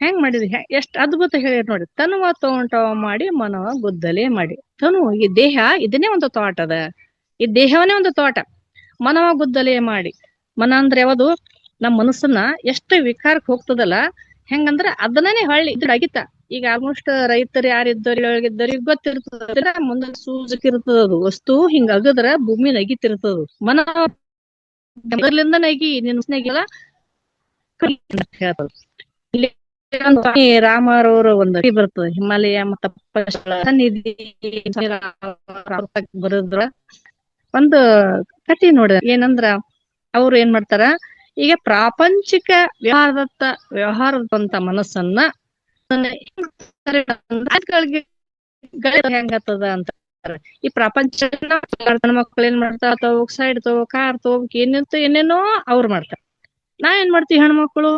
[SPEAKER 1] ಹೆಂಗ್ ಮಾಡಿದ್ರಿ, ಎಷ್ಟ್ ಅದ್ಭುತ ಹೇಳಿ ನೋಡಿ. ತನುವ ತೋಂಟವ ಮಾಡಿ ಮನವ ಗುದ್ದಲೆ ಮಾಡಿ. ತನು ಈ ದೇಹ ಇದನ್ನೇ ಒಂದು ತೋಟ ಅದ, ಈ ದೇಹವನ್ನೇ ಒಂದು ತೋಟ. ಮನವ ಗುದ್ದಲೆ ಮಾಡಿ, ಮನ ಅಂದ್ರೆ ಯಾವುದು, ನಮ್ಮ ಮನಸ್ಸನ್ನ ಎಷ್ಟು ವಿಕಾರಕ್ಕೆ ಹೋಗ್ತದಲ್ಲ, ಹೆಂಗಂದ್ರ ಅದನ್ನೇ ಹೊಳ್ಳಿ ಇದ್ರ ಅಗಿತ. ಈಗ ಆಲ್ಮೋಸ್ಟ್ ರೈತರು ಯಾರಿದ್ದವ್ರು ಒಳಗಿದ್ದವ್ರಿಗೆ ಗೊತ್ತಿರ್ತದ, ಮುಂದೆ ಸೂಜಕ್ ಅದು ವಸ್ತು ಹಿಂಗ ಅಗದ್ರ ಭೂಮಿ ನಗಿತಿರ್ತದ. ಮನ ಮೊದಲಿಂದ ನಗಿ ನಿನ್ಸನೆಗಿಲ್ಲ ಹೇಳ್ತದ. ರಾಮರವರು ಒಂದು ಬರ್ತದೆ, ಹಿಮಾಲಯ ಮತ್ತ ಬರದ್ರ ಒಂದು ಕಥೆ ನೋಡ. ಏನಂದ್ರ ಅವ್ರು ಏನ್ ಮಾಡ್ತಾರ, ಈಗ ಪ್ರಾಪಂಚಿಕ ವ್ಯವಹಾರದಂತ ಮನಸ್ಸನ್ನ ಹೆಂಗತ್ತದ ಅಂತ ಈ ಪ್ರಪಂಚ ಮಕ್ಳು ಏನ್ ಮಾಡ್ತಾರ, ತಗೋಕ್ ಸೈಡ್ ತಗೋಕ್ ಕಾರ್ ತಗೋಕ್ ಏನೇನೋ ಅವ್ರು ಮಾಡ್ತಾರ. ನಾ ಏನ್ ಮಾಡ್ತೀವಿ, ಹೆಣ್ಮಕ್ಳು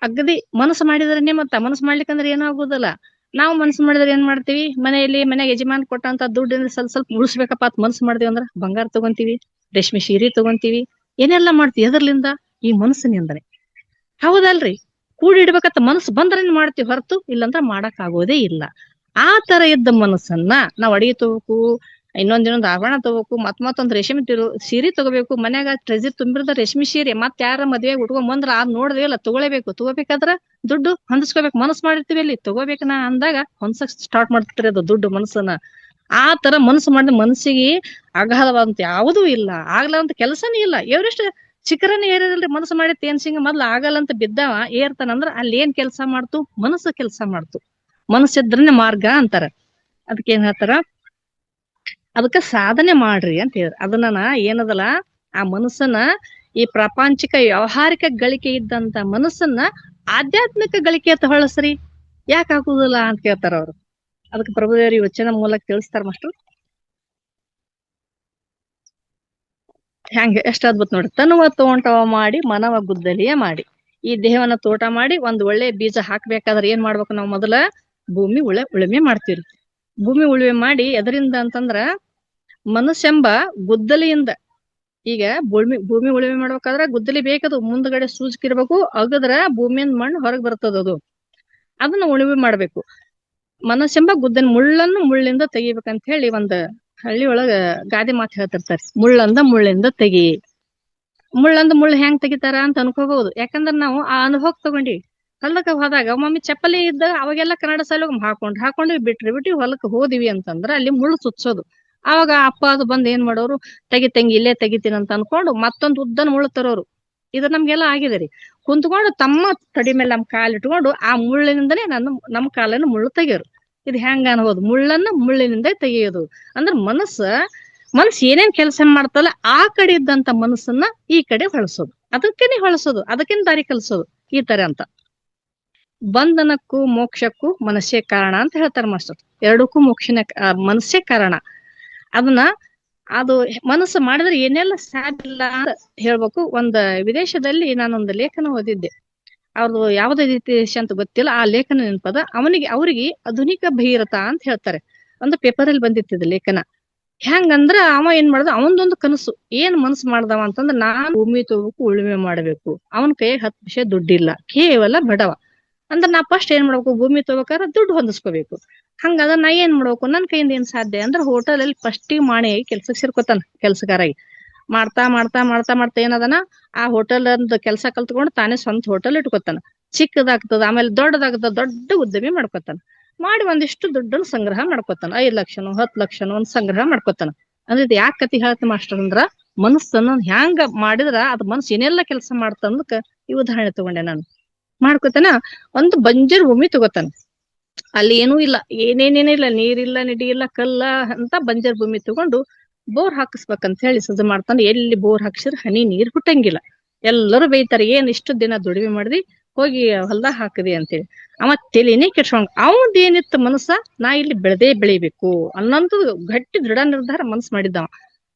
[SPEAKER 1] ಅಗದಿ ಮನಸ್ಸು ಮಾಡಿದ್ರನೆ, ಮತ್ತ ಮನಸ್ಸು ಮಾಡ್ಲಿಕ್ಕಂದ್ರೆ ಏನಾಗುದಲ್ಲ. ನಾವು ಮನಸ್ಸು ಮಾಡಿದ್ರೆ ಏನ್ ಮಾಡ್ತೀವಿ, ಮನೆಯಾಗ ಯಜಮಾನ್ ಕೊಟ್ಟಂತ ದುಡ್ಡಿಂದ ಸ್ವಲ್ಪ ಉಳಿಸ್ಬೇಕಪ್ಪ ಅಂತ ಮನಸ್ಸು ಮಾಡ್ತೀವಿ ಅಂದ್ರ ಬಂಗಾರ ತಗೊಂತೀವಿ, ರೇಷ್ಮೆ ಸೀರೆ ತಗೊಂತೀವಿ, ಏನೆಲ್ಲಾ ಮಾಡ್ತೀವಿ. ಎದರ್ಲಿಂದ ಈ ಮನಸ್ಸಿನಿಂದನೆ. ಹೌದಲ್ರಿ? ಕೂಡಿ ಇಡ್ಬೇಕಂತ ಮನಸ್ಸು ಬಂದ್ರೆ ಮಾಡ್ತೀವಿ ಹೊರತು ಇಲ್ಲಂದ್ರ ಮಾಡಕ್ ಆಗೋದೇ ಇಲ್ಲ. ಆ ತರ ಇದ್ದ ಮನಸ್ಸನ್ನ ನಾವ್ ಅಡಿಗೆ ತಗೋಬೇಕು, ಇನ್ನೊಂದ್ ಆಭರಣ ತಗೋಬೇಕು, ಮತ್ತೊಂದ್ ರೇಷ್ಮೆ ಸೀರೆ ತಗೋಬೇಕು, ಮನ್ಯಾಗ ಟ್ರೆಜರ್ ತುಂಬಿರದ ರೇಷ್ಮೆ ಸೀರೆ ಮತ್ ಯಾರ ಮದ್ವೆಗೆ ಉಟ್ಕೊಂಡ್ ಬಂದ್ರ ಅದ್ ನೋಡ್ದೇ ಇಲ್ಲ ತಗೊಳ್ಳೇಬೇಕು. ತಗೋಬೇಕಾದ್ರ ದುಡ್ಡು ಹೊಂದಿಸ್ಕೋಬೇಕು. ಮನಸ್ಸು ಮಾಡಿರ್ತೀವಿ ಅಲ್ಲಿ ತಗೋಬೇಕನ ಅಂದಾಗ ಹೊಂದ್ಸಕ್ ಸ್ಟಾರ್ಟ್ ಮಾಡ್ತಿರಿ ಅದು ದುಡ್ಡು ಮನಸ್ಸನ್ನ. ಆ ತರ ಮನಸ್ಸು ಮಾಡಿದ ಮನಸ್ಸಿಗೆ ಅಗಾಧವಾದಂತ ಯಾವುದೂ ಇಲ್ಲ, ಆಗ್ಲಂತ ಕೆಲಸನೇ ಇಲ್ಲ. ಎವರೆಸ್ಟ್ ಶಿಖರನೇ ಏರಿರಲ್ರಿ ಮನಸ್ಸು ಮಾಡಿ ತೇನ್ಸಿಂಗ ಮೊದ್ಲು ಆಗಲ್ಲ ಅಂತ ಬಿದ್ದವ ಏರ್ತಾನಂದ್ರ ಅಲ್ಲಿ ಏನ್ ಕೆಲಸ ಮಾಡ್ತು? ಮನಸ್ಸು ಕೆಲಸ ಮಾಡ್ತು. ಮನಸ್ಸಿದ್ರನೆ ಮಾರ್ಗ ಅಂತಾರ. ಅದಕ್ಕೆ ಏನ್ ಹೇಳ್ತಾರ? ಅದಕ್ಕ ಸಾಧನೆ ಮಾಡ್ರಿ ಅಂತ ಹೇಳಿ ಅದನ್ನ ಏನದಲ್ಲ ಆ ಮನಸ್ಸನ್ನ ಈ ಪ್ರಾಪಂಚಿಕ ವ್ಯಾವಹಾರಿಕ ಗಳಿಕೆ ಇದ್ದಂತ ಮನಸ್ಸನ್ನ ಆಧ್ಯಾತ್ಮಿಕ ಗಳಿಕೆ ಅಂತ ಹೊಳಸ್ರಿ, ಯಾಕೆ ಆಗುದಿಲ್ಲ ಅಂತ ಕೇಳ್ತಾರ ಅವ್ರು. ಅದಕ್ಕೆ ಪ್ರಭುದೇವರಿ ವಚನ ಮೂಲಕ ತಿಳಿಸ್ತಾರ ಮಾಸ್ಟರ್. ಹೆಂಗ ಎಷ್ಟ್ ಅದ್ಭುತ ನೋಡಿ. ತನುವ ತೋಂಟವ ಮಾಡಿ ಮನವ ಗುದ್ದಲಿಯ ಮಾಡಿ. ಈ ದೇಹವನ್ನ ತೋಟ ಮಾಡಿ ಒಂದ್ ಒಳ್ಳೆ ಬೀಜ ಹಾಕ್ಬೇಕಾದ್ರೆ ಏನ್ ಮಾಡ್ಬೇಕು? ನಾವು ಮೊದಲ ಭೂಮಿ ಉಳುಮೆ ಮಾಡ್ತೀವ್ರಿ. ಭೂಮಿ ಉಳುಮೆ ಮಾಡಿ ಎದರಿಂದ ಅಂತಂದ್ರ ಮನಸ್ಸೆಂಬ ಗುದ್ದಲಿಯಿಂದ. ಈಗ ಭೂಮಿ ಉಳುಮೆ ಮಾಡ್ಬೇಕಾದ್ರ ಗುದ್ದಲಿ ಬೇಕದು, ಮುಂದ್ಗಡೆ ಸೂಜ್ಕಿರ್ಬೇಕು, ಅಗದ್ರ ಭೂಮಿಯಿಂದ ಮಣ್ಣು ಹೊರಗ್ ಬರ್ತದ. ಅದನ್ನ ಉಳುಮೆ ಮಾಡ್ಬೇಕು. ಮನಸ್ಸೆಂಬ ಗುದ್ದಲಿ ಮುಳ್ಳನ್ನು ಮುಳ್ಳಿಂದ ತೆಗಿಬೇಕಂತ ಹೇಳಿ ಒಂದ್ ಹಳ್ಳಿ ಒಳಗ ಗಾದೆ ಮಾತು ಹೇಳ್ತಿರ್ತಾರೆ. ಮುಳ್ಳಿಂದ ತೆಗಿ. ಮುಳ್ಳು ಹೆಂಗ್ ತೆಗಿತಾರ ಅಂತ ಅನ್ಕೋಬಹುದು. ಯಾಕಂದ್ರ ನಾವು ಆ ಅನುಭವ ತಗೊಂಡಿವಿ. ಹೊಲಕ್ಕ ಹೋದಾಗ ಒಮ್ಮೊಮ್ಮೆ ಚಪ್ಪಲಿ ಇದ್ದ ಅವಾಗೆಲ್ಲ ಕನ್ನಡ ಸಾಲ ಹಾಕೊಂಡು ಬಿಟ್ರಿ ಹೊಲಕ್ ಹೋದಿವಿ ಅಂತಂದ್ರ ಅಲ್ಲಿ ಮುಳ್ಳು ಚುಚ್ಚೋದು. ಅವಾಗ ಅಪ್ಪ ಅದು ಬಂದ್ ಏನ್ ಮಾಡೋರು, ತೆಗಿತಂಗಿ ಇಲ್ಲೇ ತೆಗಿತೀನಿ ಅಂತ ಅನ್ಕೊಂಡು ಮತ್ತೊಂದ್ ಉದ್ದನ್ ಮುಳ್ಳು ತರೋರು. ಇದು ನಮ್ಗೆಲ್ಲ ಆಗಿದೆ ರೀ. ಕುಂತ್ಕೊಂಡು ತಮ್ಮ ತಡಿ ಮೇಲೆ ನಮ್ ಕಾಲಿಟ್ಕೊಂಡು ಆ ಮುಳ್ಳಿನಿಂದನೇ ನಮ್ ಕಾಲನ್ನು ಮುಳ್ಳು ತೆಗಿಯೋರು. ಇದು ಹೆಂಗ ಅನ್ಬೋದು? ಮುಳ್ಳನ್ನ ಮುಳ್ಳಿನಿಂದ ತೆಗೆಯೋದು ಅಂದ್ರ ಮನಸ್ಸು ಏನೇನ್ ಕೆಲಸ ಮಾಡ್ತಲ್ಲ ಆ ಕಡೆ ಇದ್ದಂತ ಮನಸ್ಸನ್ನ ಈ ಕಡೆ ಹೊಳಸೋದು, ಅದಕ್ಕಿಂತ ದಾರಿ ಕಲ್ಸೋದು, ಈ ತರ ಅಂತ. ಬಂಧನಕ್ಕೂ ಮೋಕ್ಷಕ್ಕೂ ಮನಸ್ಸೇ ಕಾರಣ ಅಂತ ಹೇಳ್ತಾರ ಮಾಸ್ಟರ್. ಎರಡಕ್ಕೂ ಮನಸ್ಸೇ ಕಾರಣ. ಅದು ಮನಸ್ಸು ಮಾಡಿದ್ರೆ ಏನೆಲ್ಲ ಸಾಧ್ಯ ಇಲ್ಲ ಅಂತ ಹೇಳ್ಬೇಕು. ವಿದೇಶದಲ್ಲಿ ನಾನೊಂದು ಲೇಖನ ಓದಿದ್ದೆ. ಅವ್ರದ್ದು ಯಾವ್ದೇ ದೇಶ ಅಂತ ಗೊತ್ತಿಲ್ಲ. ಆ ಲೇಖನ ನೆನಪದ. ಅವ್ರಿಗೆ ಆಧುನಿಕ ಭಗೀರಥ ಅಂತ ಹೇಳ್ತಾರೆ. ಒಂದು ಪೇಪರ್ ಅಲ್ಲಿ ಬಂದಿತ್ತಿದ ಲೇಖನ. ಹೆಂಗಂದ್ರ ಅವ ಏನ್ ಮಾಡ್ದ, ಅವನದೊಂದು ಕನಸು. ಏನ್ ಮನಸ್ಸು ಮಾಡ್ದವ ಅಂತಂದ್ರ ನಾನ್ ಭೂಮಿ ತಗೋಬೇಕು, ಉಳುಮೆ ಮಾಡ್ಬೇಕು. ಅವನ ಕೈಯಾಗ 10 ಪೈಸೆ ದುಡ್ಡಿಲ್ಲ, ಕೇವಲ ಬಡವ. ಅಂದ್ರ ನಾ ಫಸ್ಟ್ ಏನ್ ಮಾಡ್ಬೇಕು? ಭೂಮಿ ತಗೋಬೇಕಾದ್ರೆ ದುಡ್ಡು ಹೊಂದಿಸ್ಕೋಬೇಕು. ಹಂಗಾದ ನಾ ಏನ್ ಮಾಡ್ಬೇಕು? ನನ್ ಕೈಯಿಂದ ಏನ್ ಸಾಧ್ಯ ಅಂದ್ರೆ ಹೋಟೆಲ್ ಅಲ್ಲಿ ಫಸ್ಟಿಗೆ ಮಾಣಿಯಾಗಿ ಕೆಲ್ಸಕ್ಕೆ ಸೇರ್ಕೋತಾನ. ಕೆಲ್ಸಗಾರಾಗಿ ಮಾಡ್ತಾ ಮಾಡ್ತಾ ಮಾಡ್ತಾ ಮಾಡ್ತಾ ಏನದನ ಆ ಹೋಟೆಲ್ ಅಂದ್ ಕೆಲ್ಸ ಕಲ್ತ್ಕೊಂಡು ತಾನೇ ಸ್ವಂತ ಹೋಟೆಲ್ ಇಟ್ಕೋತಾನ. ಚಿಕ್ಕದಾಗ್ತದ, ಆಮೇಲೆ ದೊಡ್ಡದಾಗ್ತದ, ದೊಡ್ಡ ಉದ್ಯಮಿ ಮಾಡ್ಕೋತಾನ. ಮಾಡಿ ಒಂದಿಷ್ಟು ದುಡ್ಡನ್ನು ಸಂಗ್ರಹ ಮಾಡ್ಕೋತಾನ. 5 ಲಕ್ಷನೋ 10 ಲಕ್ಷನೋ ಒಂದ್ ಸಂಗ್ರಹ ಮಾಡ್ಕೋತಾನ. ಅಂದ್ರೆ ಇದು ಯಾಕೆ ಕತಿ ಹೇಳ್ತ ಮಾಸ್ಟರ್ ಅಂದ್ರ, ಮನಸ್ಸನ್ನು ಹ್ಯಾಂಗ ಮಾಡಿದ್ರ ಅದ್ ಮನಸ್ಸು ಏನೆಲ್ಲ ಕೆಲಸ ಮಾಡ್ತಂದಕ್ಕ ಈ ಉದಾಹರಣೆ ತಗೊಂಡೆ ನಾನು. ಮಾಡ್ಕೋತಾನ. ಒಂದು ಬಂಜರ್ ಭೂಮಿ ತಗೋತಾನ. ಅಲ್ಲಿ ಏನೂ ಇಲ್ಲ, ಏನೇನೇನಿಲ್ಲ, ನೀರಿಲ್ಲ, ನಿಡಿ ಇಲ್ಲ, ಕಲ್ಲ ಅಂತ ಬಂಜರ್ ಭೂಮಿ ತಗೊಂಡು ಬೋರ್ ಹಾಕಿಸ್ಬೇಕಂತ ಹೇಳಿ ಸಜ್ಜು ಮಾಡ್ತಾನೆ. ಎಲ್ಲಿ ಬೋರ್ ಹಾಕ್ಸಿದ್ರೆ ಹನಿ ನೀರ್ ಹುಟ್ಟಂಗಿಲ್ಲ. ಎಲ್ಲರೂ ಬೈತಾರೆ, ಏನ್ ಇಷ್ಟು ದಿನ ದುಡಿಮೆ ಮಾಡಿದಿ, ಹೋಗಿ ಹೊಲ್ದಾಗ ಹಾಕದಿ ಅಂತೇಳಿ. ಅವ ತಲೆನೇ ಕೆಡ್ಸ್ಕೊಂಡ್ ಅವಂದೇನಿತ್ತು ಮನಸ್ಸ, ನಾ ಇಲ್ಲಿ ಬೆಳಿಬೇಕು ಅನ್ನೋದು ಗಟ್ಟಿ ದೃಢ ನಿರ್ಧಾರ ಮನಸ್ಸು ಮಾಡಿದ್ದವ.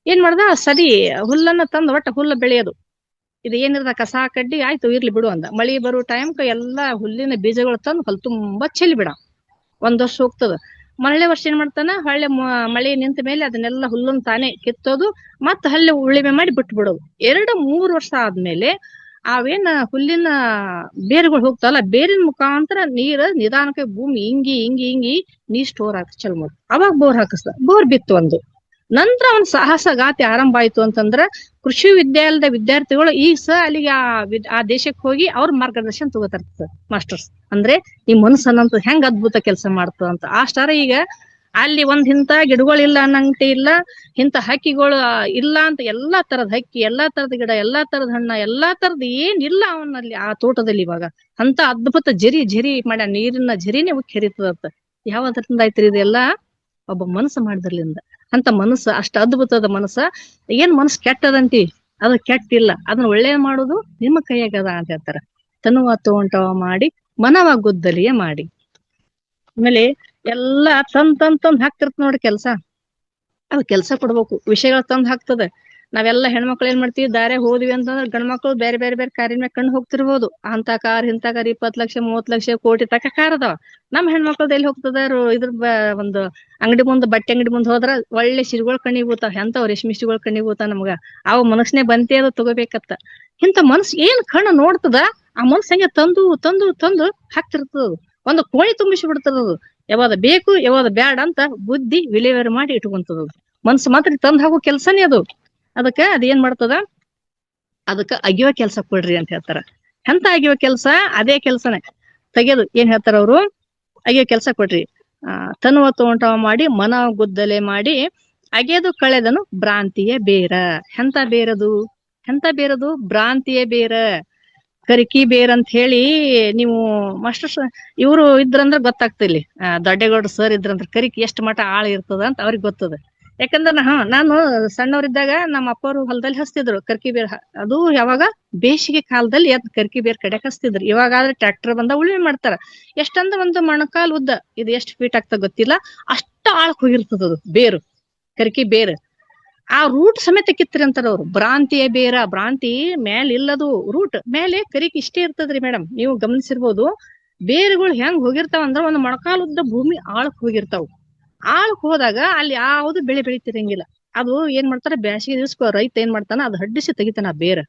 [SPEAKER 1] ಏನ್ ಮಾಡ್ದ, ಸರಿ ಹುಲ್ಲನ್ನ ತಂದು ಒಟ್ಟ ಹುಲ್ಲ ಬೆಳೆಯೋದು. ಇದು ಏನಿರ್ದ ಕಸ ಕಡ್ಡಿ ಆಯ್ತು ಇರ್ಲಿ ಬಿಡು ಅಂದ. ಮಳಿ ಬರೋ ಟೈಮ್ಕ ಎಲ್ಲಾ ಹುಲ್ಲಿನ ಬೀಜಗಳು ತಂದು ಹೊಲ ತುಂಬಾ ಚೆಲ್ಲಿ ಬಿಡ. 1 ವರ್ಷ ಹೋಗ್ತದ. ಮರಳೆ ವರ್ಷ ಏನ್ ಮಾಡ್ತಾನ, ಹೊಳ್ಳೆ ಮಳೆ ನಿಂತ ಮೇಲೆ ಅದನ್ನೆಲ್ಲ ಹುಲ್ಲನ್ನು ತಾನೇ ಕಿತ್ತೋದು, ಮತ್ತ ಹಳ್ಳಿ ಉಳಿಮೆ ಮಾಡಿ ಬಿಟ್ಟು ಬಿಡೋದು. 2-3 ವರ್ಷ ಆದ್ಮೇಲೆ ಅವೇನ ಹುಲ್ಲಿನ ಬೇರುಗಳು ಹೋಗ್ತಾವಲ್ಲ, ಬೇರಿನ ಮುಖಾಂತರ ನೀರ್ ನಿಧಾನಕ್ಕೆ ಭೂಮಿ ಹಿಂಗಿ ನೀರ್ ಸ್ಟೋರ್ ಹಾಕಿ ಚಲ್ ಮಾಡೋದು. ಅವಾಗ ಬೋರ್ ಹಾಕಿಸ್ದ. ಬೋರ್ ಬಿತ್ತು ಒಂದು. ನಂತರ ಅವನ್ ಸಾಹಸ ಗಾತಿ ಆರಂಭ ಆಯ್ತು ಅಂತಂದ್ರ ಕೃಷಿ ವಿದ್ಯಾಲಯದ ವಿದ್ಯಾರ್ಥಿಗಳು ಈಗ ಅಲ್ಲಿಗೆ ಆ ದೇಶಕ್ಕೆ ಹೋಗಿ ಅವ್ರ ಮಾರ್ಗದರ್ಶನ ತಗೋತಾರ ಮಾಸ್ಟರ್ಸ್. ಅಂದ್ರೆ ಈ ಮನಸ್ಸನ್ನಂತ ಹೆಂಗ್ ಅದ್ಭುತ ಕೆಲಸ ಮಾಡ್ತದ ಅಂತ. ಅಷ್ಟಾರ ಈಗ ಅಲ್ಲಿ ಇಂಥ ಗಿಡಗಳಿಲ್ಲ ಅನ್ನಂಗತೆ ಇಲ್ಲ, ಇಂಥ ಹಕ್ಕಿಗಳು ಇಲ್ಲ ಅಂತ. ಎಲ್ಲಾ ತರದ ಹಕ್ಕಿ, ಎಲ್ಲಾ ತರದ ಗಿಡ, ಎಲ್ಲಾ ತರದ ಹಣ್ಣ, ಎಲ್ಲಾ ತರದ ಏನಿಲ್ಲ ಅವನಲ್ಲಿ ಆ ತೋಟದಲ್ಲಿ ಇವಾಗ. ಅಂತ ಅದ್ಭುತ ಝರಿ ಮಾಡ್ಯ, ನೀರಿನ ಝರಿನೇ ಉಕ್ಕಿ ಹರಿತದಂತ. ಯಾವದ್ರಿಂದ ಆಯ್ತ್ರಿ ಇದೆಲ್ಲ? ಒಬ್ಬ ಮನಸ್ಸು ಮಾಡಿದ್ರಲಿಂದ. ಅಂತ ಮನಸ್ಸು ಅಷ್ಟ ಅದ್ಭುತದ ಮನಸ್ಸ. ಏನ್ ಮನಸ್ಸು ಕೆಟ್ಟದಂತಿ, ಅದು ಕೆಟ್ಟಿಲ್ಲ. ಅದನ್ನ ಒಳ್ಳೆ ಮಾಡೋದು ನಿಮ್ಮ ಕೈಯಾಗದ ಅಂತ ಹೇಳ್ತಾರ. ತನುವ ತೋಂಟವ ಮಾಡಿ ಮನವ ಗುದ್ದಲಿಯ ಮಾಡಿ. ಆಮೇಲೆ ಎಲ್ಲಾ ತಂದ್ ಹಾಕ್ತಿರ್ತ ನೋಡಿ ಕೆಲ್ಸ. ಅದು ಕೆಲ್ಸ ಕೊಡ್ಬೇಕು, ವಿಷಯಗಳು ತಂದ್ ಹಾಕ್ತದ. ನಾವೆಲ್ಲಾ ಹೆಣ್ಮಕ್ಳು ಏನ್ ಮಾಡ್ತೀವಿ, ದಾರ್ಯಾಗ ಹೋದ್ವಿ ಅಂತಂದ್ರೆ ಗಂಡ್ಮಕ್ಳು ಬೇರೆ ಬೇರೆ ಬೇರೆ ಕಾರಿನ ಮೇಲೆ ಕಣ್ಣು ಹೋಗ್ತಿರ್ಬೋದು. ಅಂತ ಕಾರ್ ಇಂಥ ಕಾರ್ 20 ಲಕ್ಷ 30 ಲಕ್ಷ ಕೋಟಿ ತಕ ಕಾರ್ ಅದಾವ. ನಮ್ ಹೆಣ್ಮಕ್ಳದ್ ಎಲ್ಲಿ ಹೋಗ್ತದ? ಒಂದು ಅಂಗಡಿ ಮುಂದ್, ಬಟ್ಟೆ ಅಂಗಡಿ ಮುಂದ್ ಹೋದ್ರ ಒಳ್ಳೆ ಸಿರಿಗಳು ಕಣ್ಣಿಗೆ ಬೀಳ್ತಾವ. ಎಂತಾವ್ ರೇಷ್ಮೆ ಸಿರಿಗಳು ಕಣ್ಣಿಗೆ ಬೀಳ್ತಾವ ನಮ್ಗ. ಅವ ಮನಸ್ಸನೇ ಬಂತೆ ಅದು ತಗೋಬೇಕತ್ತ. ಇಂಥ ಮನಸ್ಸು ಏನ್ ಕಣ್ಣು ನೋಡ್ತದ ಆ ಮನ್ಸ್ ಹಂಗೆ ತಂದು ತಂದು ತಂದು ಹಾಕ್ತಿರ್ತದ. ಒಂದು ಕೋಣಿ ತುಂಬಿಸಿ ಬಿಡ್ತದದು. ಯಾವಾಗ ಬೇಕು ಯಾವಾಗ ಬ್ಯಾಡ ಅಂತ ಬುದ್ಧಿ ವಿಲೇವಾರಿ ಮಾಡಿ ಇಟ್ಕೊಂತದ. ಮನ್ಸು ಮಾತ್ರ ತಂದ್ ಹಾಕೋ ಕೆಲ್ಸನೇ ಅದು. ಅದಕ್ಕ ಅದೇನ್ ಮಾಡ್ತದ, ಅದಕ್ಕ ಅಗಿಯೋ ಕೆಲ್ಸ ಕೊಡ್ರಿ ಅಂತ ಹೇಳ್ತಾರ. ಎಂತ ಅಗಿಯೋ ಕೆಲ್ಸ? ಅದೇ ಕೆಲ್ಸನೇ ತೆಗೆದು ಏನ್ ಹೇಳ್ತಾರ ಅವ್ರು, ಅಗಿಯೋ ಕೆಲ್ಸ ಕೊಡ್ರಿ. ತನುವ ತೋಂಟವ ಮಾಡಿ ಮನ ಗುದ್ದಲೆ ಮಾಡಿ ಅಗೆದು ಕಳೆದನು ಭ್ರಾಂತಿಯೇ ಬೇರ. ಎಂತ ಬೇರದು? ಎಂತ ಬೇರದು? ಭ್ರಾಂತಿಯೇ ಬೇರ. ಕರಿಕಿ ಬೇರ್ ಅಂತ ಹೇಳಿ ನೀವು ಮಾಸ್ಟರ್ಸ್ ಇವ್ರು ಇದ್ರಂದ್ರ ಗೊತ್ತಾಗ್ತಿಲ್ಲಿ, ದೊಡ್ಡೇಗೌಡ ಸರ್ ಇದ್ರಂದ್ರ ಕರಿಕಿ ಎಷ್ಟ್ ಮಠ ಆಳ ಇರ್ತದ ಅಂತ ಅವ್ರಿಗೆ ಗೊತ್ತದ. ಯಾಕಂದ್ರ ನಾನು ಸಣ್ಣವ್ರಿದ್ದಾಗ ನಮ್ಮ ಅಪ್ಪರು ಹೊಲದಲ್ಲಿ ಹಚ್ತಿದ್ರು ಕರ್ಕಿ ಬೇರ್. ಅದು ಯಾವಾಗ ಬೇಸಿಗೆ ಕಾಲದಲ್ಲಿ ಎದ್ ಕರ್ಕಿ ಬೇರ್ ಕಡೆ ಹಚ್ತಿದ್ರು. ಇವಾಗಾದ್ರೆ ಟ್ರ್ಯಾಕ್ಟರ್ ಬಂದ ಉಳುಮೆ ಮಾಡ್ತಾರ. ಎಷ್ಟಂದ್ರ ಒಂದು ಮೊಣಕಾಲ್ ಉದ್ದ, ಇದು ಎಷ್ಟು ಫೀಟ್ ಆಗ್ತದ ಗೊತ್ತಿಲ್ಲ, ಅಷ್ಟ ಆಳಕ್ ಹೋಗಿರ್ತದದು ಬೇರು, ಕರ್ಕಿ ಬೇರ್. ಆ ರೂಟ್ ಸಮೇತ ಕಿತ್ರಿ ಅಂತಾರ ಅವ್ರು. ಭ್ರಾಂತಿಯೇ ಬೇರ. ಭ್ರಾಂತಿ ಮೇಲ್ ಇಲ್ಲದು, ರೂಟ್ ಮೇಲೆ ಕರಿಕ್ ಇಷ್ಟೇ ಇರ್ತದ್ರಿ ಮೇಡಮ್. ನೀವು ಗಮನಿಸಿರ್ಬೋದು, ಬೇರುಗಳು ಹೆಂಗ್ ಹೋಗಿರ್ತಾವ ಅಂದ್ರ ಒಂದು ಮೊಣಕಾಲ್ ಉದ್ದ ಭೂಮಿ ಆಳಕ್ ಹೋಗಿರ್ತಾವ. ಆಳಕ್ ಹೋದಾಗ ಅಲ್ಲಿ ಯಾವ್ದು ಬೆಳೆ ಬೆಳಿತಿರಂಗಿಲ್ಲ. ಅದು ಏನ್ ಮಾಡ್ತಾರ, ಬ್ಯಾಸಿಗೆ ದಿವ್ಸ ರೈತ ಏನ್ ಮಾಡ್ತಾನ, ಅದು ಹಡ್ಡಿಸಿ ತೆಗಿತಾನ ಆ ಬೇರ.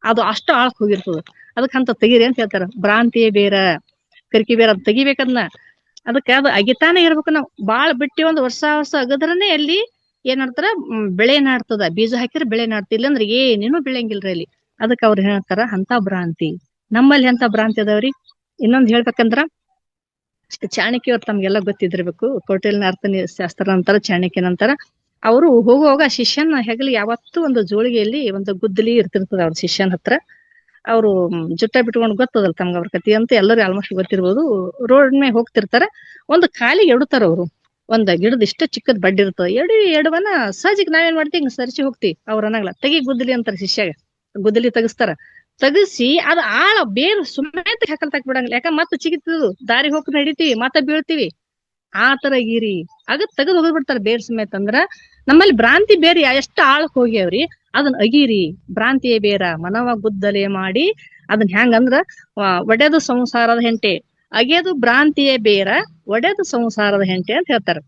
[SPEAKER 1] ಅದು ಅಷ್ಟು ಆಳಕ್ ಹೋಗಿರ್ತದ. ಅದಕ್ಕೆ ಅಂತ ತೆಗಿರಿ ಅಂತ ಹೇಳ್ತಾರ. ಭ್ರಾಂತಿಯೇ ಬೇರ, ಕರಿಕಿ ಬೇರ. ಅದ್ ತೆಗಿಬೇಕದ್ನ. ಅದಕ್ಕೆ ಅದು ಅಗಿತಾನೆ ಇರ್ಬೇಕು. ನಾವು ಬಾಳ್ ಬಿಟ್ಟಿ ಒಂದು ವರ್ಷ ಅಗದ್ರನೆ ಅಲ್ಲಿ ಏನ್ ಮಾಡ್ತಾರ, ಬೆಳೆ ನಾಡ್ತದ. ಬೀಜ ಹಾಕಿದ್ರೆ ಬೆಳೆ ನಾಡ್ತಿಲ್ಲ ಅಂದ್ರೆ ಏನೇನು ಬೆಳೆಯಂಗಿಲ್ರಿ ಅಲ್ಲಿ. ಅದಕ್ಕೆ ಅವ್ರು ಹೇಳ್ತಾರ ಅಂತ ಭ್ರಾಂತಿ. ನಮ್ಮಲ್ಲಿ ಎಂತ ಭ್ರಾಂತಿ ಅದಾವ್ರಿ. ಇನ್ನೊಂದ್ ಹೇಳ್ಬೇಕಂದ್ರ, ಚಾಣಕ್ಯ ಅವ್ರು ತಮ್ಗೆಲ್ಲ ಗೊತ್ತಿದಿರ್ಬೇಕು. ಕೌಟಿಲ್ಯ ಅರ್ಥಶಾಸ್ತ್ರ ಅಂತಾರ, ಚಾಣಕ್ಯನ ಅಂತಾರ. ಅವರು ಹೋಗುವಾಗ ಶಿಷ್ಯನ ಹೆಗಲಿ ಯಾವತ್ತೂ ಒಂದು ಜೋಳಿಗೆಯಲ್ಲಿ ಒಂದು ಗುದ್ದಲಿ ಇರ್ತಿರ್ತದ ಅವ್ರ ಶಿಷ್ಯನ ಹತ್ರ. ಅವರು ಜುಟ್ಟ ಬಿಟ್ಕೊಂಡು, ಗೊತ್ತದಲ್ಲ ತಮ್ಗ ಅವ್ರ ಕತಿ ಅಂತ ಎಲ್ಲರೂ ಆಲ್ಮೋಸ್ಟ್ ಗೊತ್ತಿರ್ಬೋದು. ರೋಡ್ ಮೇಲೆ ಹೋಗ್ತಿರ್ತಾರ, ಒಂದು ಕಾಲಿಗೆ ಎಡುತ್ತಾರ ಅವರು. ಒಂದ್ ಗಿಡದ ಇಷ್ಟ ಚಿಕ್ಕದ್ ಬಡ್ಡಿ ಇರ್ತದ. ಎಡವನ ಸಹಜಿಗೆ ನಾವೇನ್ ಮಾಡ್ತೀವಿ, ಹಿಂಗ್ ಸರಿಸಿ ಹೋಗ್ತಿವಿ. ಅವ್ರ ಅನ್ನಂಗ್ಲ ತೆಗಿ ಗುದ್ದಲಿ ಅಂತಾರ ಶಿಷ್ಯಾಗ. ಗುದ್ದಲಿ ತೆಗಿಸ್ತಾರ. ತೆಗಿಸಿ ಅದ್ ಆಳ ಬೇರು ಸುಮ್ಮನೆ ಹಾಕಲ್ ತಾಕ್ ಬಿಡಂಗಿಲ್ಲ. ಯಾಕ ಮತ್ತ ಚಿಗಿತದು, ದಾರಿ ಹೋಗ್ ನಡಿತೀವಿ, ಮತ್ತ ಬೀಳ್ತೀವಿ. ಆ ತರ ಗೀರಿ ಆಗ ತೆಗೆದು ಹೋಗಿ ಬಿಡ್ತಾರ ಬೇರ್ ಸಮೇತ. ಅಂದ್ರ ನಮ್ಮಲ್ಲಿ ಭ್ರಾಂತಿ ಬೇರೆ ಎಷ್ಟ ಆಳಕ್ ಹೋಗ್ಯಾವ್ರಿ, ಅದನ್ನ ಅಗೀರಿ. ಭ್ರಾಂತಿಯೇ ಬೇರ, ಮನವ ಗುದ್ದಲೆ ಮಾಡಿ ಅದನ್ನ ಹೆಂಗಂದ್ರ ಒಡೆದು ಸಂಸಾರದ ಹೆಂಟೆ, ಅಗೆದು ಭ್ರಾಂತಿಯೇ ಬೇರ, ಒಡೆದು ಸಂಸಾರದ ಹೆಂಟೆ ಅಂತ ಹೇಳ್ತಾರ.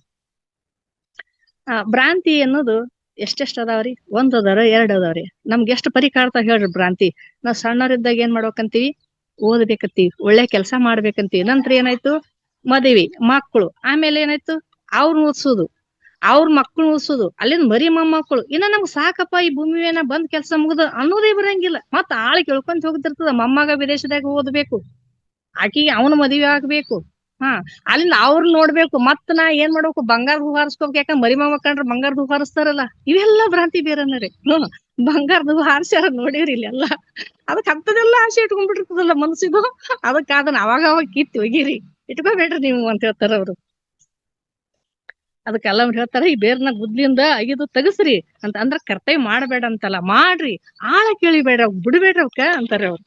[SPEAKER 1] ಭ್ರಾಂತಿ ಅನ್ನೋದು ಎಷ್ಟೆಷ್ಟ್ ಅದಾವ್ರಿ? ಒಂದ್ ಅದಾರ, ಎರಡ್ ಅದಾವ್ರಿ. ನಮ್ಗೆ ಎಷ್ಟು ಪರಿ ಕಾಡ್ತಾ ಹೇಳ್ರಿ ಭ್ರಾಂತಿ. ನಾವ್ ಸಣ್ಣವರಿದ್ದಾಗ ಏನ್ ಮಾಡ್ಬೇಕಂತೀವಿ, ಓದ್ಬೇಕಂತೀವಿ, ಒಳ್ಳೆ ಕೆಲಸ ಮಾಡ್ಬೇಕಂತೀವಿ. ನಂತರ ಏನಾಯ್ತು, ಮದುವೆ, ಮಕ್ಕಳು. ಆಮೇಲೆ ಏನಾಯ್ತು, ಅವ್ರನ್ನ ಓದ್ಸುದು, ಅವ್ರ ಮಕ್ಕಳು ಓದ್ಸುದು, ಅಲ್ಲಿಂದ ಮರಿ ಮೊಮ್ಮಕ್ಕಳು. ಇನ್ನ ನಮ್ಗ್ ಸಾಕಪ್ಪ ಈ ಭೂಮಿ ಏನ ಬಂದ್ ಕೆಲಸ ಮುಗ್ದ ಅನ್ನೋದೇ ಬರಂಗಿಲ್ಲ. ಮತ್ತ ಆಳ್ ಕೇಳ್ಕೊಂತ ಹೋಗ್ತಿರ್ತದ. ಮೊಮ್ಮಗ ವಿದೇಶದಾಗ ಓದ್ಬೇಕು, ಆಕಿಗೆ ಅವನ ಮದುವೆ ಆಗ್ಬೇಕು. ಅಲ್ಲಿಂದ ಅವ್ರನ್ನ ನೋಡ್ಬೇಕು. ಮತ್ ನಾ ಏನ್ ಮಾಡ್ಬೇಕು, ಬಂಗಾರದ ಹೂ ಹಾರಿಸ್ಕೋಬೇಕು. ಯಾಕಂದ್ರೆ ಮರಿ ಮೊಮ್ಮಕ್ ಕಂಡ್ರೆ ಬಂಗಾರದ ಹೂ ಹಾರಿಸ್ತಾರಲ್ಲ. ಇವೆಲ್ಲ ಭ್ರಾಂತಿ ಬೇರೆನರಿ. ಬಂಗಾರದ ಹೂ ಹಾರಿಸ್ಯಾರ ನೋಡಿವ್ರಿ ಇಲ್ಲೆಲ್ಲ. ಅದಕ್ ಅಂತದೆಲ್ಲ ಆಸೆ ಇಟ್ಕೊಂಡ್ಬಿಟ್ಟಿರ್ತದಲ್ಲ ಮನ್ಸಿಗೂ. ಅದಕ್ಕ ಅದನ್ನ ಅವಾಗ ಕಿತ್ತು ಒಗಿರಿ, ಇಟ್ಕೋಬೇಡ್ರಿ ನೀವು ಅಂತ ಹೇಳ್ತಾರ ಅವ್ರು. ಅದಕ್ಕೆ ಎಲ್ಲ ಹೇಳ್ತಾರ, ಈ ಬೇರ್ನ ಗುದ್ಲಿಂದ ಅಗಿದು ತೆಗಸ್ರಿ ಅಂತ. ಅಂದ್ರ ಕರ್ತವ್ಯ ಮಾಡ್ಬೇಡ ಅಂತಲ್ಲ, ಮಾಡ್ರಿ. ಆಳ ಕೇಳಿಬೇಡ್ರಿ, ಬಿಡ್ಬೇಡ್ರಿ ಅವಕ್ಕ ಅಂತಾರ ಅವ್ರು.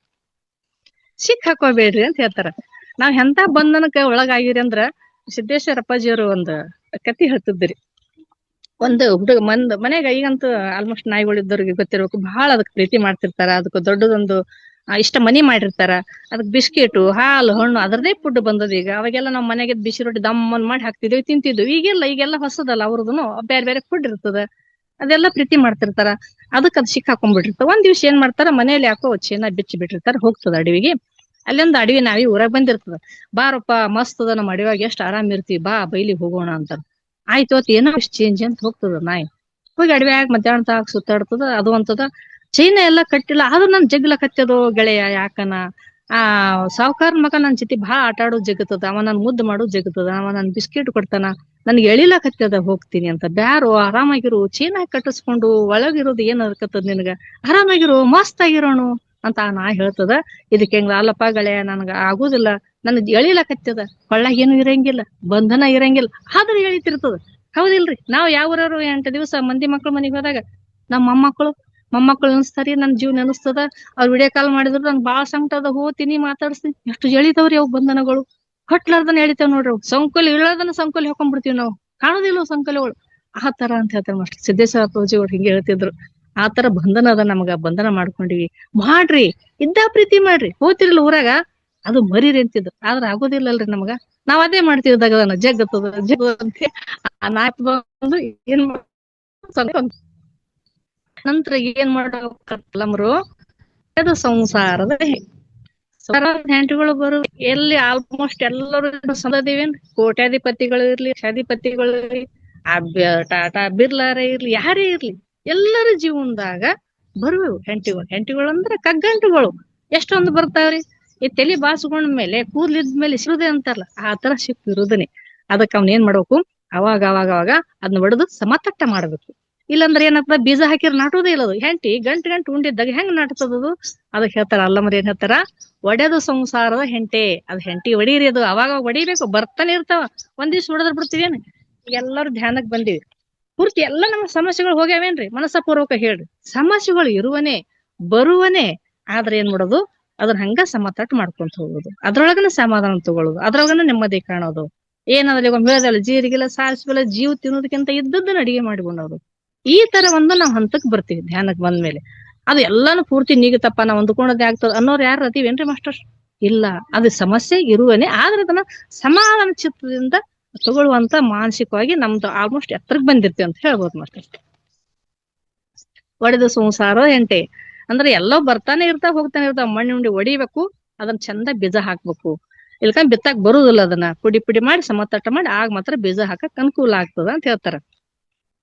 [SPEAKER 1] ಸಿಕ್ ಹಾಕೋಬೇಡ್ರಿ ಅಂತ ಹೇಳ್ತಾರ. ನಾವ್ ಎಂತ ಬಂಧನಕ್ಕ ಒಳಗಾಗಿರಿ ಅಂದ್ರ, ಸಿದ್ದೇಶ್ವರ ಅಪ್ಪಾಜಿಯವರು ಒಂದ್ ಕತಿ ಹೇಳ್ತಿದ್ರಿ. ಒಂದು ಹುಡುಗ ಮನೆಗ ಈಗಂತೂ ಆಲ್ಮೋಸ್ಟ್ ನಾಯಿಗಳಿದ್ದವ್ರಿಗೆ ಗೊತ್ತಿರ್ಬೇಕು, ಬಹಳ ಅದಕ್ ಪ್ರೀತಿ ಮಾಡ್ತಿರ್ತಾರ. ಅದಕ್ಕೆ ದೊಡ್ಡದೊಂದು ಇಷ್ಟ ಮನಿ ಮಾಡಿರ್ತಾರ. ಅದಕ್ ಬಿಸ್ಕೆಟು, ಹಾಲು, ಹಣ್ಣು ಅದರದೇ ಫುಡ್ ಬಂದದ ಈಗ. ಅವಾಗೆಲ್ಲ ನಾವ್ ಮನೆಗೆ ಬಿಸಿ ರೊಟ್ಟಿ ದಮ್ಮನ್ ಮಾಡಿ ಹಾಕ್ತಿದ್ವಿ, ತಿಂತಿದ್ವಿ. ಈಗೆಲ್ಲ ಹೊಸದಲ್ಲ ಅವ್ರದನು, ಬೇರೆ ಬೇರೆ ಫುಡ್ ಇರ್ತದ. ಅದೆಲ್ಲ ಪ್ರೀತಿ ಮಾಡ್ತಿರ್ತಾರ. ಅದಕ್ ಅದ್ ಸಿಕ್ ಹಾಕೊಂಡ್ಬಿಟ್ಟಿರ್ತಾರ. ಒಂದ್ ದಿವ್ಸ ಏನ್ ಮಾಡ್ತಾರ, ಮನೇಲಿ ಯಾಕೋ ಚೇನ ಬಿಚ್ಚಿ ಬಿಟ್ಟಿರ್ತಾರ. ಹೋಗ್ತದ ಅಡವಿಗೆ. ಅಲ್ಲಿಂದ ಅಡವಿ ನಾವಿ ಊರಾಗ ಬಂದಿರ್ತದ. ಬಾರಪ್ಪ ಮಸ್ತ್ ಅದ ನಮ್ಮ ಅಡವಿಯಾಗ, ಎಷ್ಟ್ ಆರಾಮ್ ಇರ್ತೀವಿ, ಬಾ ಬೈಲಿಗ್ ಹೋಗೋಣ ಅಂತಾರ. ಆಯ್ತು ಅವತ್ ಏನೋ ಇಷ್ಟ ಚೇಂಜ್ ಅಂತ ಹೋಗ್ತದ ನಾಯಿ. ಹೋಗಿ ಅಡವಿಯಾಗ ಮಧ್ಯಾಹ್ನ ತಾಗ ಸುತ್ತಾಡ್ತದ. ಅದು ಅಂತದ ಚೈನ ಎಲ್ಲಾ ಕಟ್ಟಿಲ್ಲ, ಆದ್ರೂ ನನ್ ಜಗ್ಲ ಕತ್ತದೋ ಗೆಳೆಯ ಯಾಕನ. ಸಾವುಕಾರ ಮಗ ನನ್ ಜೊತೆ ಬಹಳ ಆಟ ಆಡೋದ್ ಜಗತ್ತದ, ಅವ ನನ್ ಮುದ್ದು ಮಾಡೋದ್ ಜಗತ್ತದ, ಅವ ನನ್ ಬಿಸ್ಕೆಟ್ ಕೊಡ್ತಾನ, ನನ್ಗೆ ಎಳಿಲಾಕತ್ತದ, ಹೋಗ್ತೀನಿ ಅಂತ. ಬ್ಯಾರು ಆರಾಮಾಗಿರು, ಚೈನ್ ಹಾಕಿ ಕಟ್ಟಿಸ್ಕೊಂಡು ಒಳಗಿರೋದು ಏನ್ ಅದಕತ್ತದ ನಿನಗ, ಆರಾಮಾಗಿರು, ಮಸ್ತ್ ಆಗಿರೋಣ ಅಂತ ನಾ ಹೇಳ್ತದ. ಇದಕ್ಕೆ ಹೆಂಗ, ಅಲ್ಲಪ್ಪ ಗೆಳೆಯ ನನ್ಗ ಆಗುದಿಲ್ಲ, ನನ್ ಎಳಿಲಾಕತ್ತದ, ಕೊಳ್ಳಾಗ ಏನು ಇರಂಗಿಲ್ಲ, ಬಂಧನ ಇರಂಗಿಲ್ಲ, ಆದ್ರೂ ಎಳಿತಿರ್ತದ. ಹೌದಿಲ್ರಿ? ನಾವ್ ಯಾವ್ರವ್ರು 8 ದಿವಸ ಮಂದಿ ಮಕ್ಳು ಮನೆಗ್ ಹೋದಾಗ ನಮ್ಮ ಮೊಮ್ಮಕ್ಕಳು ಅನಿಸ್ತಾರಿ, ನನ್ ಜೀವ ನೆನಸ್ತದ. ಅವ್ರು ವಿಡಿಯೋ ಕಾಲ್ ಮಾಡಿದ್ರು ನನ್ ಬಾಳ ಸಂಕಟ ಅದ, ಹೋಗ್ತೀನಿ ಮಾತಾಡ್ಸ್ತೀನಿ. ಎಷ್ಟು ಎಳಿತವ್ರಿ ಅವ್ ಬಂಧನಗಳು, ಕಟ್ಲಾರ್ದನ ಎಳಿತಾವ್ ನೋಡ್ರಿ. ಸಂಕೋಲಿ ಇಳದನ್ನ ಸಂಕೋಲಿ ಹಾಕೊಂಡ್ಬಿಡ್ತೀವಿ ನಾವು, ಕಾಣೋದಿಲ್ಲ ಸಂಕೋಲಿಗಳು. ಆ ತರ ಅಂತ ಹೇಳ್ತಾರೆ ಮಾಸ್ಟರ್ ಸಿದ್ದೇಶ್ವರ ಅಪ್ಪಾಜಿಯವ್ರು ಹಿಂಗೆ ಹೇಳ್ತಿದ್ರು. ಆ ತರ ಬಂಧನ ಅದ ನಮ್ಗ, ಬಂಧನ ಮಾಡ್ಕೊಂಡಿವಿ. ಮಾಡ್ರಿ, ಇದ್ದ ಪ್ರೀತಿ ಮಾಡ್ರಿ. ಹೋಗ್ತಿರ್ಲಿಲ್ಲ ಊರಾಗ, ಅದು ಮರೀರಿ ಅಂತಿದ್ರು. ಆದ್ರ ಆಗೋದಿಲ್ಲಲ್ರಿ ನಮ್ಗ. ನಾವ್ ಅದೇ ಮಾಡ್ತೀವಿ, ದಗದನ ಜಗ್ಗತ್ತದ ಜಗ್ಗಂತೆ. ಆ ನಾಲ್ಕು ಬಂದು ಏನ್ ನಂತರ ಏನ್ ಮಾಡ್ಬೇಕಲ್ಲಮ್ರು, ಅದು ಸಂಸಾರದ ಹೆಂಡತಿಗಳು ಬರು ಎಲ್ಲಿ ಆಲ್ಮೋಸ್ಟ್ ಎಲ್ಲರೂ ಸಂದದೇವೇನ್ರಿ, ಕೋಟ್ಯಾಧಿಪತಿಗಳು ಇರ್ಲಿ, ಲಕ್ಷಾಧಿಪತಿಗಳು ಇರ್ಲಿ, ಟಾಟಾ ಬಿರ್ಲಾರ ಇರ್ಲಿ, ಯಾರೇ ಇರ್ಲಿ, ಎಲ್ಲರ ಜೀವನದಾಗ ಬರುವು ಹೆಂಡತಿಗಳು. ಹೆಂಡತಿಗಳು ಅಂದ್ರೆ ಕಗ್ಗಂಟುಗಳು ಎಷ್ಟೊಂದು ಬರ್ತಾವ್ರಿ. ಈ ತಲಿ ಬಾಸ್ಕೊಂಡ ಮೇಲೆ ಕೂದ್ಲಿದ್ಮೇಲೆ ಸಿರುದೆ ಅಂತಾರಲ್ಲ, ಆ ತರ ಶಿಪ್ ಇರುದನೆ. ಅದಕ್ಕೆ ಅವ್ನ ಏನ್ ಮಾಡ್ಬೇಕು, ಅವಾಗ ಅವಾಗ ಅವಾಗ ಅದನ್ನ ಒಡೆದು ಸಮತಟ್ಟ ಮಾಡ್ಬೇಕು. ಇಲ್ಲಾಂದ್ರೆ ಏನಾಗ್ತದ, ಬೀಜ ಹಾಕಿರ್ ನಾಟುವುದೇ ಇಲ್ಲದು. ಹೆಂಡತಿ ಗಂಟು ಉಂಡಿದ್ದಾಗ ಹೆಂಗ್ ನಾಟ್ತದದು? ಅದಕ್ಕೆ ಹೇಳ್ತಾರ ಅಲ್ಲಮರಿ ಏನ್ ಹೇಳ್ತಾರ, ಒಡೆದು ಸಂಸಾರದ ಹೆಂಟೆ. ಅದ್ ಹೆಂಡತಿ ಒಡೀರಿ, ಅದು ಅವಾಗ ಹೊಡಿಬೇಕು, ಬರ್ತಾನೆ ಇರ್ತಾವ. ಒಂದ್ ದಿವ್ಸ ಹೊಡೆದ್ರ ಬಿಡ್ತೀವೇನ್? ಎಲ್ಲರೂ ಧ್ಯಾನಕ್ ಬಂದಿವಿ, ಪೂರ್ತಿ ಎಲ್ಲ ನಮ್ಮ ಸಮಸ್ಯೆಗಳು ಹೋಗ್ಯಾವೇನ್ರಿ? ಮನಸ್ಸಪೂರ್ವಕ ಹೇಳ್ರಿ, ಸಮಸ್ಯೆಗಳು ಇರುವನೇ ಬರುವನೇ. ಆದ್ರೆ ಏನ್ ಮಾಡೋದು, ಅದನ್ನ ಹಂಗ ಸಮತಟ್ಟು ಮಾಡ್ಕೊಂತ ಹೋಗೋದು, ಅದ್ರೊಳಗನ ಸಮಾಧಾನ ತಗೊಳ್ಳೋದು, ಅದ್ರೊಳಗನ ನೆಮ್ಮದಿ ಕಾಣೋದು. ಏನಾದ್ರೆ ಈಗ ಮೇಳದಲ್ಲ ಜೀರಿಗೆಲ್ಲ ಸಾರಿಸ್ಬಲ್ಲ, ಜೀವ ತಿನ್ನೋದಕ್ಕಿಂತ ಇದ್ದದ್ದನ್ನ ಅಡಿಗೆ ಮಾಡಿಕೊಂಡವ್ರು. ಈ ತರ ಒಂದು ನಾವ್ ಹಂತಕ್ ಬರ್ತೀವಿ ಧ್ಯಾನಕ್ ಬಂದ್ಮೇಲೆ. ಅದು ಎಲ್ಲಾನು ಪೂರ್ತಿ ನೀಗುತ್ತಪ್ಪ, ನಾವ್ ಹೊಂದ್ಕೊಳೋದೇ ಆಗ್ತದ ಅನ್ನೋರು ಯಾರು ಅತೀವೇನ್ರಿ ಮಾಸ್ಟರ್? ಇಲ್ಲ. ಅದು ಸಮಸ್ಯೆ ಇರುವನೇ, ಆದ್ರೆ ಅದನ್ನ ಸಮಾಧಾನ ಚಿತ್ತದಿಂದ ತಗೊಳ್ಳುವಂತ ಮಾನಸಿಕವಾಗಿ ನಮ್ದು ಆಲ್ಮೋಸ್ಟ್ ಎತ್ತರಕ್ ಬಂದಿರ್ತೀವಿ ಅಂತ ಹೇಳ್ಬೋದು ಮಾಸ್ಟರ್. ಒಡೆದು ಸಂಸಾರ ಹೆಂಟೆ ಅಂದ್ರೆ ಎಲ್ಲೋ ಬರ್ತಾನೆ ಇರ್ತಾವ ಹೋಗ್ತಾನೆ ಇರ್ತಾವ. ಮಣ್ಣು ಉಂಡಿ ಹೊಡಿಬೇಕು, ಅದನ್ನ ಚಂದ ಬೀಜ ಹಾಕ್ಬೇಕು. ಇಲ್ಕಂಡ್ ಬಿತ್ತಾಕ್ ಬರುದಿಲ್ಲ, ಅದನ್ನ ಪುಡಿ ಪುಡಿ ಮಾಡಿ ಸಮತಟ್ಟ ಮಾಡಿ ಆಗ ಮಾತ್ರ ಬೀಜ ಹಾಕಕ್ ಅನುಕೂಲ ಆಗ್ತದ ಅಂತ ಹೇಳ್ತಾರ.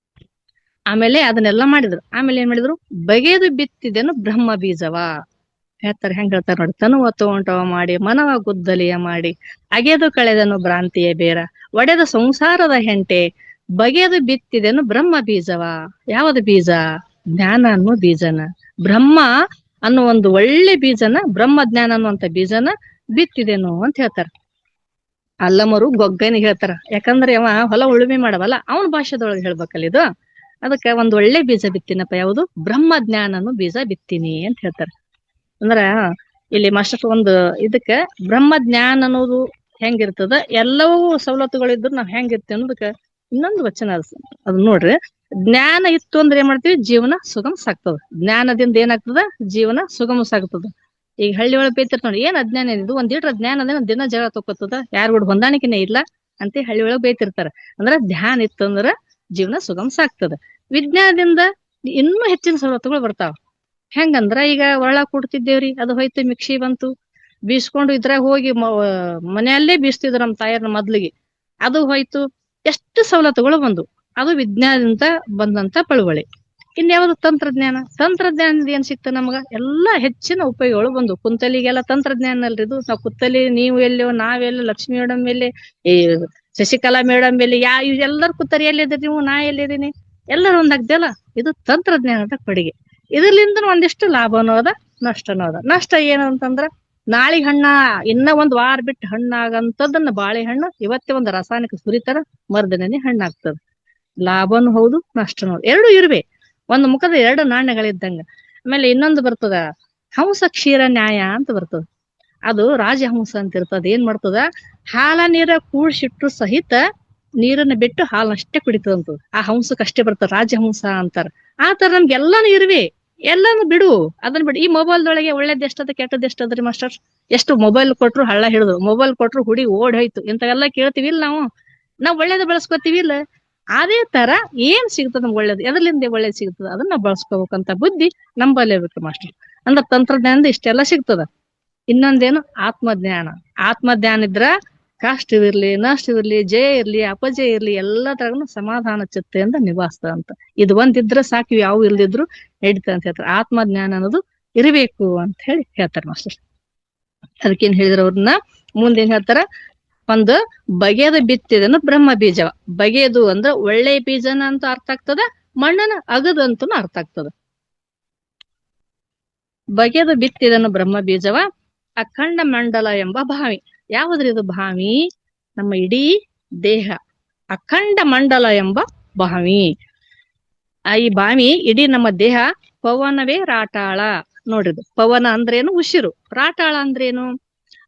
[SPEAKER 1] ಆಮೇಲೆ ಅದನ್ನೆಲ್ಲಾ ಮಾಡಿದ್ರು. ಆಮೇಲೆ ಏನ್ ಮಾಡಿದ್ರು, ಬಗೆದು ಬಿತ್ತಿದೇನು ಬ್ರಹ್ಮ ಬೀಜವ ಹೇಳ್ತಾರೆ. ಹೆಂಗ್ ಹೇಳ್ತಾರ ನೋಡಿ, ತನುವ ತೋಂಟವ ಮಾಡಿ ಮನವ ಗುದ್ದಲಿಯ ಮಾಡಿ ಅಗೆದು ಕಳೆದನು ಭ್ರಾಂತಿಯ ಬೇರ ಒಡೆದ ಸಂಸಾರದ ಹೆಂಟೆ ಬಗೆದು ಬಿತ್ತಿದೇನು ಬ್ರಹ್ಮ ಬೀಜವ. ಯಾವದು ಬೀಜ? ಜ್ಞಾನ ಅನ್ನೋ ಬೀಜನ, ಬ್ರಹ್ಮ ಅನ್ನೋ ಒಂದು ಒಳ್ಳೆ ಬೀಜನ, ಬ್ರಹ್ಮ ಜ್ಞಾನ ಅನ್ನುವಂತ ಬೀಜನ ಬಿತ್ತಿದೇನು ಅಂತ ಹೇಳ್ತಾರ. ಅಲ್ಲಮರು ಗೊಗ್ಗನಿಗೆ ಹೇಳ್ತಾರ, ಯಾಕಂದ್ರೆ ಅವ ಹೊಲ ಉಳುಮೆ ಮಾಡವಲ್ಲ, ಅವನ ಭಾಷೆದೊಳಗೆ ಹೇಳ್ಬೇಕಲ್ಲ ಇದು. ಅದಕ್ಕೆ ಒಂದ್ ಒಳ್ಳೆ ಬೀಜ ಬಿತ್ತಿನಪ್ಪ, ಯಾವುದು? ಬ್ರಹ್ಮ ಜ್ಞಾನನು ಬೀಜ ಬಿತ್ತೀನಿ ಅಂತ ಹೇಳ್ತಾರ. ಅಂದ್ರ ಇಲ್ಲಿ ಮಾಸ್ಟರ್ ಒಂದು ಇದಕ್ಕ ಬ್ರಹ್ಮ ಜ್ಞಾನ ಅನ್ನೋದು ಹೆಂಗಿರ್ತದ, ಎಲ್ಲವೂ ಸವಲತ್ತುಗಳಿದ್ರು ನಾವ್ ಹೆಂಗಿರ್ತೀವಿ ಅನ್ನೋದಕ್ಕ ಇನ್ನೊಂದು ವಚನ ಅದ್ ನೋಡ್ರಿ. ಜ್ಞಾನ ಇತ್ತು ಅಂದ್ರೆ ಏನ್ ಮಾಡ್ತೀವಿ, ಜೀವನ ಸುಗಮ ಸಾಗ್ತದ. ಜ್ಞಾನದಿಂದ ಏನಾಗ್ತದ, ಜೀವನ ಸುಗಮ ಸಾಗ್ತದ. ಈಗ ಹಳ್ಳಿ ಒಳಗೆ ಬೇಯ್ತಿರ್ತ ನೋಡಿ, ಏನ್ ಅಜ್ಞಾನ ಏನಿದು, ಒಂದಿಟ್ರ ಜ್ಞಾನ ಅದೇನ ದಿನ ಜಗಳ ತಗೋತದ, ಯಾರು ಕೂಡ ಹೊಂದಾಣಿಕೆನೇ ಇಲ್ಲ ಅಂತ ಹಳ್ಳಿ ಒಳಗೆ ಬೇಯ್ತಿರ್ತಾರ. ಅಂದ್ರ ಧ್ಯಾನ ಇತ್ತಂದ್ರ ಜೀವನ ಸುಗಮ ಸಾಗ್ತದ. ವಿಜ್ಞಾನದಿಂದ ಇನ್ನೂ ಹೆಚ್ಚಿನ ಸವಲತ್ತುಗಳು ಬರ್ತಾವ. ಹೆಂಗಂದ್ರ ಈಗ ಒಳ ಕೊಡ್ತಿದ್ದೇವ್ರಿ, ಅದು ಹೋಯ್ತು, ಮಿಕ್ಸಿ ಬಂತು, ಬೀಸ್ಕೊಂಡು ಇದ್ರಾಗ ಹೋಗಿ ಮನೆಯಲ್ಲೇ ಬೀಸ್ತಿದ್ರು ನಮ್ ತಾಯರ್ನ ಮೊದ್ಲಿಗೆ, ಅದು ಹೋಯ್ತು. ಎಷ್ಟು ಸವಲತ್ತುಗಳು ಬಂದು, ಅದು ವಿಜ್ಞಾನದಿಂದ ಬಂದಂತ ಪಳುವಳಿ. ಇನ್ಯಾವುದು ತಂತ್ರಜ್ಞಾನ. ತಂತ್ರಜ್ಞಾನದಿಂದ ಏನ್ ಸಿಕ್ತ ನಮ್ಗ? ಎಲ್ಲಾ ಹೆಚ್ಚಿನ ಉಪಯೋಗಗಳು ಬಂದು. ಕುಂತಲಿಗೆಲ್ಲ ತಂತ್ರಜ್ಞಾನ ಅಲ್ರಿ ಇದು. ನಾವ್ ಕುತ್ತಲಿ ನೀವು ಎಲ್ಲೋ, ನಾವೆಲ್ಲ, ಲಕ್ಷ್ಮಿ ಮೇಡಮ್ ಮೇಲೆ, ಈ ಶಶಿಕಲಾ ಮೇಡಮ್ ಮೇಲೆ, ಎಲ್ಲರೂ ಕೂತರಿ, ಎಲ್ಲಿದ್ದೀರಿ ನೀವು, ನಾ ಎಲ್ಲಿದ್ದೀನಿ, ಎಲ್ಲರೂ ಒಂದಾಗ್ದಲ್ಲ. ಇದು ತಂತ್ರಜ್ಞಾನದ ಕೊಡುಗೆ. ಇದರ್ಲಿಂದ ಒಂದಿಷ್ಟು ಲಾಭನೂ ಅದ, ನಷ್ಟನೂ ಅದ. ನಷ್ಟ ಏನಂತಂದ್ರ, ನಾಳಿಗ್ ಹಣ್ಣ ಇನ್ನ ಒಂದ್ ವಾರ ಬಿಟ್ಟು ಹಣ್ಣಾಗಂತದನ್ನ ಬಾಳೆಹಣ್ಣು ಇವತ್ತೇ ಒಂದು ರಾಸಾಯನಿಕ ಸುರಿತಾರ, ಮರ್ದಿನೇ ಹಣ್ಣಾಗ್ತದ. ಲಾಭನೂ ಹೌದು, ನಷ್ಟನೂ ಹೌದು. ಎರಡು ಇರ್ಬೇ, ಒಂದು ಮುಖದ ಎರಡು ನಾಣ್ಯಗಳಿದ್ದಂಗ. ಆಮೇಲೆ ಇನ್ನೊಂದು ಬರ್ತದ, ಹಂಸ ಕ್ಷೀರ ನ್ಯಾಯ ಅಂತ ಬರ್ತದ. ಅದು ರಾಜಹಂಸ ಅಂತ ಇರ್ತದ. ಏನ್ ಮಾಡ್ತದ, ಹಾಲ ನೀರ ಕೂಡ್ಸಿಟ್ಟು ಸಹಿತ ನೀರನ್ನ ಬಿಟ್ಟು ಹಾಲನ್ನಷ್ಟೇ ಕುಡಿತದಂತ. ಆ ಹಂಸಕ್ಕೆ ಅಷ್ಟೇ ಬರ್ತದ, ರಾಜಹಂಸ ಅಂತಾರ. ಆ ತರ ನಮ್ಗೆ ಎಲ್ಲಾನು ಇರ್ವಿ, ಎಲ್ಲಾನು ಬಿಡು, ಅದನ್ನ ಬಿಡು. ಈ ಮೊಬೈಲ್ದೊಳಗೆ ಒಳ್ಳೇದ್ ಎಷ್ಟದ ಕೆಟ್ಟದ್ ಎಷ್ಟದ್ರಿ ಮಾಸ್ಟರ್? ಎಷ್ಟು ಮೊಬೈಲ್ ಕೊಟ್ರು ಹಳ್ಳ ಹಿಡಿದು, ಮೊಬೈಲ್ ಕೊಟ್ರು ಹುಡಿ ಓಡ್ ಹೋಯ್ತು, ಇಂಥವೆಲ್ಲ ಕೇಳ್ತೀವಿ ಇಲ್ಲ ನಾವ್ ಒಳ್ಳೇದ ಬೆಳೆಸ್ಕೊತೀವಿ ಇಲ್ಲ. ಅದೇ ತರ ಏನ್ ಸಿಗ್ತದ ನಮ್ಗೆ ಒಳ್ಳೇದು, ಎದ್ರಲಿಂದ ಒಳ್ಳೇದ್ ಸಿಗ್ತದ, ಅದನ್ನ ನಾವ್ ಬಳಸ್ಕೋಬೇಕಂತ ಬುದ್ಧಿ ನಂಬಲೇಬೇಕು ಮಾಸ್ಟರ್. ಅಂದ್ರ ತಂತ್ರಜ್ಞಾನದಿಂದ ಇಷ್ಟೆಲ್ಲ ಸಿಗ್ತದ. ಇನ್ನೊಂದೇನು, ಆತ್ಮಜ್ಞಾನ. ಆತ್ಮಜ್ಞಾನ ಇದ್ರ ಕಷ್ಟವಿರ್ಲಿ, ನಷ್ಟವಿರ್ಲಿ, ಜಯ ಇರ್ಲಿ, ಅಪಜಯ ಇರ್ಲಿ, ಎಲ್ಲಾ ತರನು ಸಮಾಧಾನ ಚಿತ್ತೆಯಿಂದ ನಿಭಾಯಿಸ್ತದ ಅಂತ. ಇದು ಒಂದಿದ್ರ ಸಾಕು, ಯಾವ ಇಲ್ದಿದ್ರು ನಡೀತದೆ ಅಂತ ಹೇಳ್ತಾರೆ. ಆತ್ಮಜ್ಞಾನ ಅನ್ನೋದು ಇರಬೇಕು ಅಂತ ಹೇಳಿ ಹೇಳ್ತಾರೆ ಮಾಸ್ಟರ್. ಅದಕ್ಕೇನ್ ಹೇಳಿದ್ರ ಅವ್ರನ್ನ ಮುಂದೇನ್ ಹೇಳ್ತಾರ, ಒಂದು ಬಗೆದ ಬಿತ್ತಿದನು ಬ್ರಹ್ಮ ಬೀಜವ. ಬಗೆದು ಅಂದ್ರ ಒಳ್ಳೆ ಬೀಜನ ಅಂತ ಅರ್ಥ ಆಗ್ತದ, ಮಣ್ಣನ ಅಗದಂತೂ ಅರ್ಥ ಆಗ್ತದ. ಬಗೆದು ಬಿತ್ತಿದನು ಬ್ರಹ್ಮ ಬೀಜವ ಅಖಂಡ ಮಂಡಲ ಎಂಬ ಭಾವಿ. ಯಾವದ್ರಿ ಇದು ಭಾವಿ? ನಮ್ಮ ಇಡೀ ದೇಹ ಅಖಂಡ ಮಂಡಲ ಎಂಬ ಭಾವಿ. ಈ ಭಾವಿ ಇಡೀ ನಮ್ಮ ದೇಹ ಪವನವೇ ರಾಟಾಳ. ನೋಡ್ರಿದು ಪವನ ಅಂದ್ರೇನು, ಉಸಿರು. ರಾಟಾಳ ಅಂದ್ರೇನು?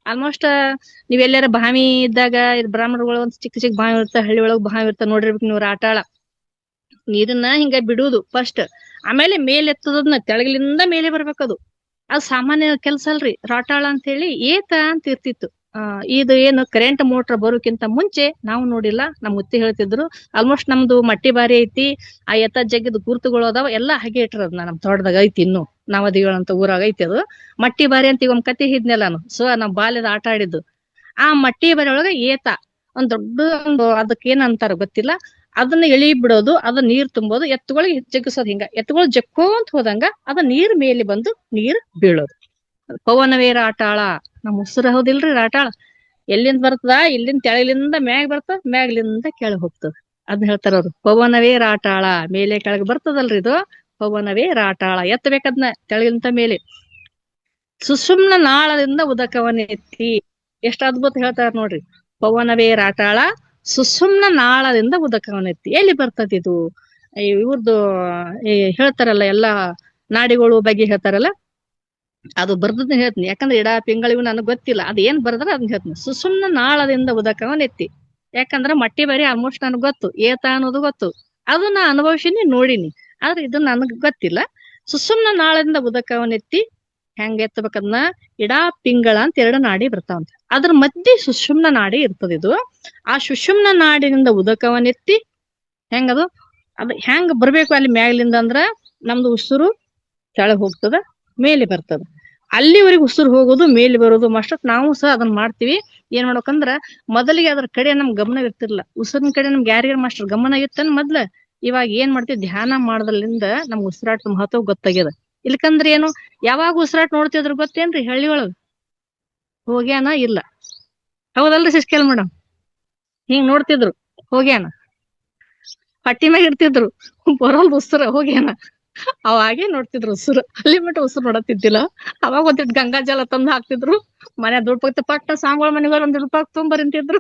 [SPEAKER 1] ಆಲ್ಮೋಸ್ಟ್ ನೀವೆಲ್ಲಾರ ಭಾವಿ ಇದ್ದಾಗ, ಬ್ರಾಹ್ಮಣಗಳು ಒಂದ್ ಚಿಕ್ಕ ಚಿಕ್ಕ ಭಾವಿ ಇರ್ತ, ಹಳ್ಳಿ ಒಳಗ್ ಭಾವಿ ಇರ್ತ, ನೋಡಿರ್ಬೇಕು ನೀವು. ರಾಟಾಳ ನೀರನ್ನ ಹಿಂಗ ಬಿಡುವುದು ಫಸ್ಟ್, ಆಮೇಲೆ ಮೇಲೆ ಎತ್ತದನ್ನ, ತೆಳಗಿಲಿಂದ ಮೇಲೆ ಬರ್ಬೇಕದು. ಅದು ಸಾಮಾನ್ಯ ಕೆಲ್ಸ ಅಲ್ರಿ. ರಾಟಾಳ ಅಂತ ಹೇಳಿ ಏತ ಅಂತ ಇರ್ತಿತ್ತು. ಇದು ಏನು ಕರೆಂಟ್ ಮೋಟರ್ ಬರೋಕ್ಕಿಂತ ಮುಂಚೆ ನಾವು ನೋಡಿಲ್ಲ, ನಮ್ ಮುತ್ತಿ ಹೇಳ್ತಿದ್ರು. ಆಲ್ಮೋಸ್ಟ್ ನಮ್ದು ಮಟ್ಟಿ ಬಾರಿ ಐತಿ, ಆ ಎತ್ತ ಜಗ್ಗದ ಗುರುತುಗಳು ಅದಾವ, ಎಲ್ಲಾ ಹಾಗೆ ಇಟ್ಟಿರೋದ್ನ ನಮ್ ತೋಟದಾಗ ಐತಿ. ಇನ್ನು ನವದಿಗಳಂತ ಊರಾಗ ಐತಿ ಅದು. ಮಟ್ಟಿ ಬಾರಿ ಅಂತ ಈಗ ಒಂದ್ ಕತೆ ಹಿದ್ನೆಲ್ಲ ನಾನು. ಸೊ ನಾವ್ ಬಾಲ್ಯದ ಆಟ ಆಡಿದ್ದು ಆ ಮಟ್ಟಿ ಬಾರಿ ಒಳಗ ಏತ ಒಂದ್ ದೊಡ್ಡ ಒಂದು ಅದಕ್ಕೆ ಏನ್ ಅಂತಾರ ಗೊತ್ತಿಲ್ಲ, ಅದನ್ನ ಎಳಿ ಬಿಡೋದು, ಅದನ್ನ ನೀರ್ ತುಂಬೋದು, ಎತ್ತುಗಳಿಗೆ ಜಗ್ಗಿಸೋದು. ಹಿಂಗ ಎತ್ತುಗಳು ಜಕ್ಕೋಂತ ಹೋದಂಗ ಅದ ನೀರ್ ಮೇಲೆ ಬಂದು ನೀರ್ ಬೀಳೋದು. ಪವನವೀರ ಆಟಾಳ. ನಮ್ ಉಸಿರ ಹೌದಿಲ್ರಿ ಆಟಾಳ. ಎಲ್ಲಿಂದ ಬರ್ತದ, ಇಲ್ಲಿಂದ ತೆಳಲಿಂದ ಮ್ಯಾಗ ಬರ್ತದ, ಮ್ಯಾಗ್ಲಿಂದ ಕೆಳಗ್ ಹೋಗ್ತದ. ಅದ್ನ ಹೇಳ್ತಾರ ಅವ್ರು, ಪವನವೇ ರಾಟಾಳ. ಮೇಲೆ ಕೆಳಗೆ ಬರ್ತದಲ್ರಿ ಇದು, ಪವನವೇ ರಾಟಾಳ. ಎತ್ತಬೇಕದ್ನ ತೆಳಗಿಂತ ಮೇಲೆ. ಸುಷುಮ್ನ ನಾಳದಿಂದ ಉದಕವನ್ನ ಎತ್ತಿ. ಎಷ್ಟ್ ಅದ್ಭುತ ಹೇಳ್ತಾರ ನೋಡ್ರಿ. ಪವನವೇ ರಾಟಾಳ, ಸುಷುಮ್ನ ನಾಳದಿಂದ ಉದಕವನ್ನ ಎತ್ತಿ. ಎಲ್ಲಿ ಬರ್ತದ ಇದು? ಇವ್ರದ್ದು ಹೇಳ್ತಾರಲ್ಲ ಎಲ್ಲಾ ನಾಡಿಗಳು ಬಗ್ಗೆ ಹೇಳ್ತಾರಲ್ಲ, ಅದು ಬರ್ದದ್ನ ಹೇಳ್ತೀನಿ. ಯಾಕಂದ್ರೆ ಇಡ ಪಿಂಗಳಿವು ನನಗ್ ಗೊತ್ತಿಲ್ಲ, ಅದ್ ಏನ್ ಬರ್ದ್ರ ಅದನ್ನ ಹೇಳ್ತೀನಿ. ಸುಷುಮ್ನ ನಾಳದಿಂದ ಉದಕವನ್ನ ಎತ್ತಿ. ಯಾಕಂದ್ರ ಮಟ್ಟಿ ಬಾರಿ ಆಲ್ಮೋಸ್ಟ್ ನನಗ್ ಗೊತ್ತು, ಏತ ಅನ್ನೋದು ಗೊತ್ತು, ಅದನ್ನ ಅನುಭವಿಸಿನಿ, ನೋಡಿನಿ. ಆದ್ರೆ ಇದು ನನಗ್ ಗೊತ್ತಿಲ್ಲ. ಸುಷುಮ್ನ ನಾಳದಿಂದ ಉದಕವನ್ನ ಎತ್ತಿ ಹೆಂಗ ಎತ್ತಬೇಕದ್ನ, ಇಡಾ ಪಿಂಗಳ ಅಂತ 2 ನಾಡಿ ಬರ್ತಾವಂತ. ಅದ್ರ ಮಧ್ಯೆ ಸುಷುಮ್ನ ನಾಡಿ ಇರ್ತದ ಇದು. ಆ ಸುಷುಮ್ನ ನಾಡಿನಿಂದ ಉದಕವನ್ನ ಎತ್ತಿ ಹೆಂಗದು, ಅದ್ ಹೆಂಗ್ ಬರ್ಬೇಕು ಅಲ್ಲಿ ಮ್ಯಾಗ್ಲಿಂದ ಅಂದ್ರ, ನಮ್ದು ಉಸಿರು ಕೆಳಗ್ ಹೋಗ್ತದ, ಮೇಲೆ ಬರ್ತದ. ಅಲ್ಲಿವರೆಗೆ ಉಸಿರು ಹೋಗೋದು, ಮೇಲೆ ಬರೋದು ಮಾಸ್ಟರ್. ನಾವು ಸಹ ಅದನ್ನ ಮಾಡ್ತೀವಿ. ಏನ್ ಮಾಡ್ಬೇಕಂದ್ರ, ಮೊದಲಿಗೆ ಅದ್ರ ಕಡೆ ನಮ್ ಗಮನ ಇರ್ತಿರ್ಲಿಲ್ಲ. ಉಸಿರಿನ ಕಡೆ ನಮ್ಗೆ ಯಾರಿಗಾರ ಮಾಸ್ಟರ್ ಗಮನ ಇತ್ತನ್ ಮೊದ್ಲ. ಇವಾಗ ಏನ್ ಮಾಡ್ತೀವಿ, ಧ್ಯಾನ ಮಾಡೋದ್ರಲ್ಲಿಂದ ನಮ್ಗೆ ಉಸಿರಾಟದ ಮಹತ್ವ ಗೊತ್ತಾಗ್ಯದ. ಇಲ್ಕಂದ್ರೆ ಏನು, ಯಾವಾಗ ಉಸಿರಾಟ ನೋಡ್ತಿದ್ರು ಗೊತ್ತೇನ್ರಿ, ಹಳ್ಳಿ ಒಳಗ್ ಹೋಗ್ಯಾನ ಇಲ್ಲ. ಹೌದಲ್ರಿ ಸಿಸ್ಕೆಲ್ ಮೇಡಮ್? ಹಿಂಗ್ ನೋಡ್ತಿದ್ರು, ಹೋಗ್ಯಾನ. ಪಟ್ಟಿ ಮ್ಯಾಗ ಇಡ್ತಿದ್ರು, ಬರೋಲ್ ಉಸಿರ, ಹೋಗ್ಯಾನ. ಅವಾಗೆ ನೋಡ್ತಿದ್ರು ಉಸಿರು. ಅಲ್ಲಿ ಮಟ್ಟ ಉಸಿರು ನೋಡತಿದ್ದಿಲ್ಲ. ಅವಾಗ ಒಂದಿಟ್ಟು ಗಂಗಾ ಜಲ ತಂದು ಹಾಕ್ತಿದ್ರು. ಮನೆ ದುಡ್ಡು ಪಕ್ಕ ಪಟ್ಟ ಸಾಂಗಳ ಮನೆಗಳು ಒಂದ್ ರೂಪಾಯಿ ತುಂಬರಿಂತಿದ್ರು.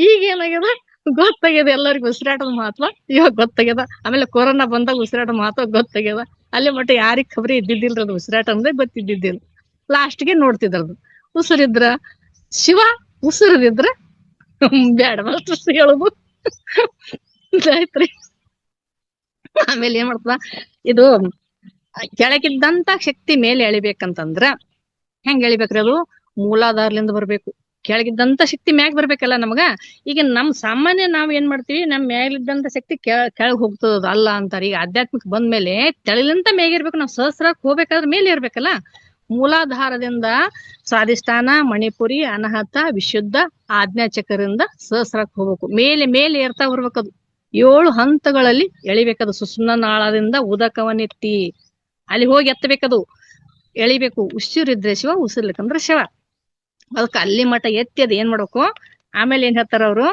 [SPEAKER 1] ಈಗ ಏನಾಗ್ಯದ ಗೊತ್ತಾಗ್ಯದ ಎಲ್ಲರಿಗೂ ಉಸಿರಾಟದ ಮಹತ್ವ ಇವಾಗ ಗೊತ್ತಾಗ್ಯದ. ಆಮೇಲೆ ಕೊರೋನಾ ಬಂದಾಗ ಉಸಿರಾಟದ ಮಹತ್ವ ಗೊತ್ತಾಗ್ಯದ. ಅಲ್ಲಿ ಮಟ್ಟ ಯಾರಿಗ್ ಖಬರಿ ಇದ್ದಿದ್ದಿಲ್ರಿ, ಅದು ಉಸಿರಾಟ ಅಂದ್ರೆ ಗೊತ್ತಿದ್ದಿದ್ದಿಲ್ಲ. ಲಾಸ್ಟ್ಗೆ ನೋಡ್ತಿದ್ರದು. ಉಸಿರಿದ್ರ ಶಿವ, ಉಸಿರದಿದ್ರ ಬ್ಯಾಡ ಮಾಸ್ಟರ್ ಹೇಳುದು ಆಯ್ತ್ರಿ. ಆಮೇಲೆ ಏನ್ ಮಾಡ್ತದ, ಇದು ಕೆಳಗಿದ್ದಂತ ಶಕ್ತಿ ಮೇಲೆ ಎಳಿಬೇಕಂತಂದ್ರ ಹೆಂಗ್ ಎಳಿಬೇಕ್ರಿ? ಅದು ಮೂಲಾಧಾರಲಿಂದ ಬರ್ಬೇಕು. ಕೆಳಗಿದ್ದಂತ ಶಕ್ತಿ ಮ್ಯಾಗ್ ಬರ್ಬೇಕಲ್ಲ ನಮಗ. ಈಗ ನಮ್ ಸಾಮಾನ್ಯ ನಾವ್ ಏನ್ ಮಾಡ್ತೀವಿ, ನಮ್ ಮ್ಯಾಲಿದ್ದಂತ ಶಕ್ತಿ ಕೆಳಗ್ ಹೋಗ್ತದ ಅಲ್ಲ ಅಂತಾರ. ಈಗ ಆಧ್ಯಾತ್ಮಿಕ ಬಂದ್ಮೇಲೆ ತೆಳಲಿಂತ ಮೇಗಿರ್ಬೇಕು. ನಾವ್ ಸಹಸ್ರಕ್ ಹೋಗ್ಬೇಕಾದ್ರೆ ಮೇಲೆ ಇರ್ಬೇಕಲ್ಲ. ಮೂಲಾಧಾರದಿಂದ ಸ್ವಾಧಿಷ್ಠಾನ, ಮಣಿಪುರಿ, ಅನಾಹತ, ವಿಶುದ್ಧ, ಆಜ್ಞಾಚಕ್ರದಿಂದ ಸಹಸ್ರಕ್ ಹೋಗ್ಬೇಕು. ಮೇಲೆ ಮೇಲೆ ಏರ್ತಾ ಬರ್ಬೇಕದು. 7 ಹಂತಗಳಲ್ಲಿ ಎಳಿಬೇಕದು. ಸುಷುಮ್ನ ನಾಳದಿಂದ ಉದಕವನ್ನೆತ್ತಿ ಅಲ್ಲಿ ಹೋಗಿ ಎತ್ತಬೇಕದು, ಎಳಿಬೇಕು. ಉಸಿರಿದ್ರೆ ಶಿವ, ಉಸಿರ್ಲಿಕ್ಕಂದ್ರೆ ಶಿವ. ಅದಕ್ಕ ಅಲ್ಲಿ ಮಠ ಎತ್ತಿ ಅದ್ ಏನ್ ಮಾಡ್ಬೇಕು. ಆಮೇಲೆ ಏನ್ ಹೇಳ್ತಾರ ಅವ್ರು,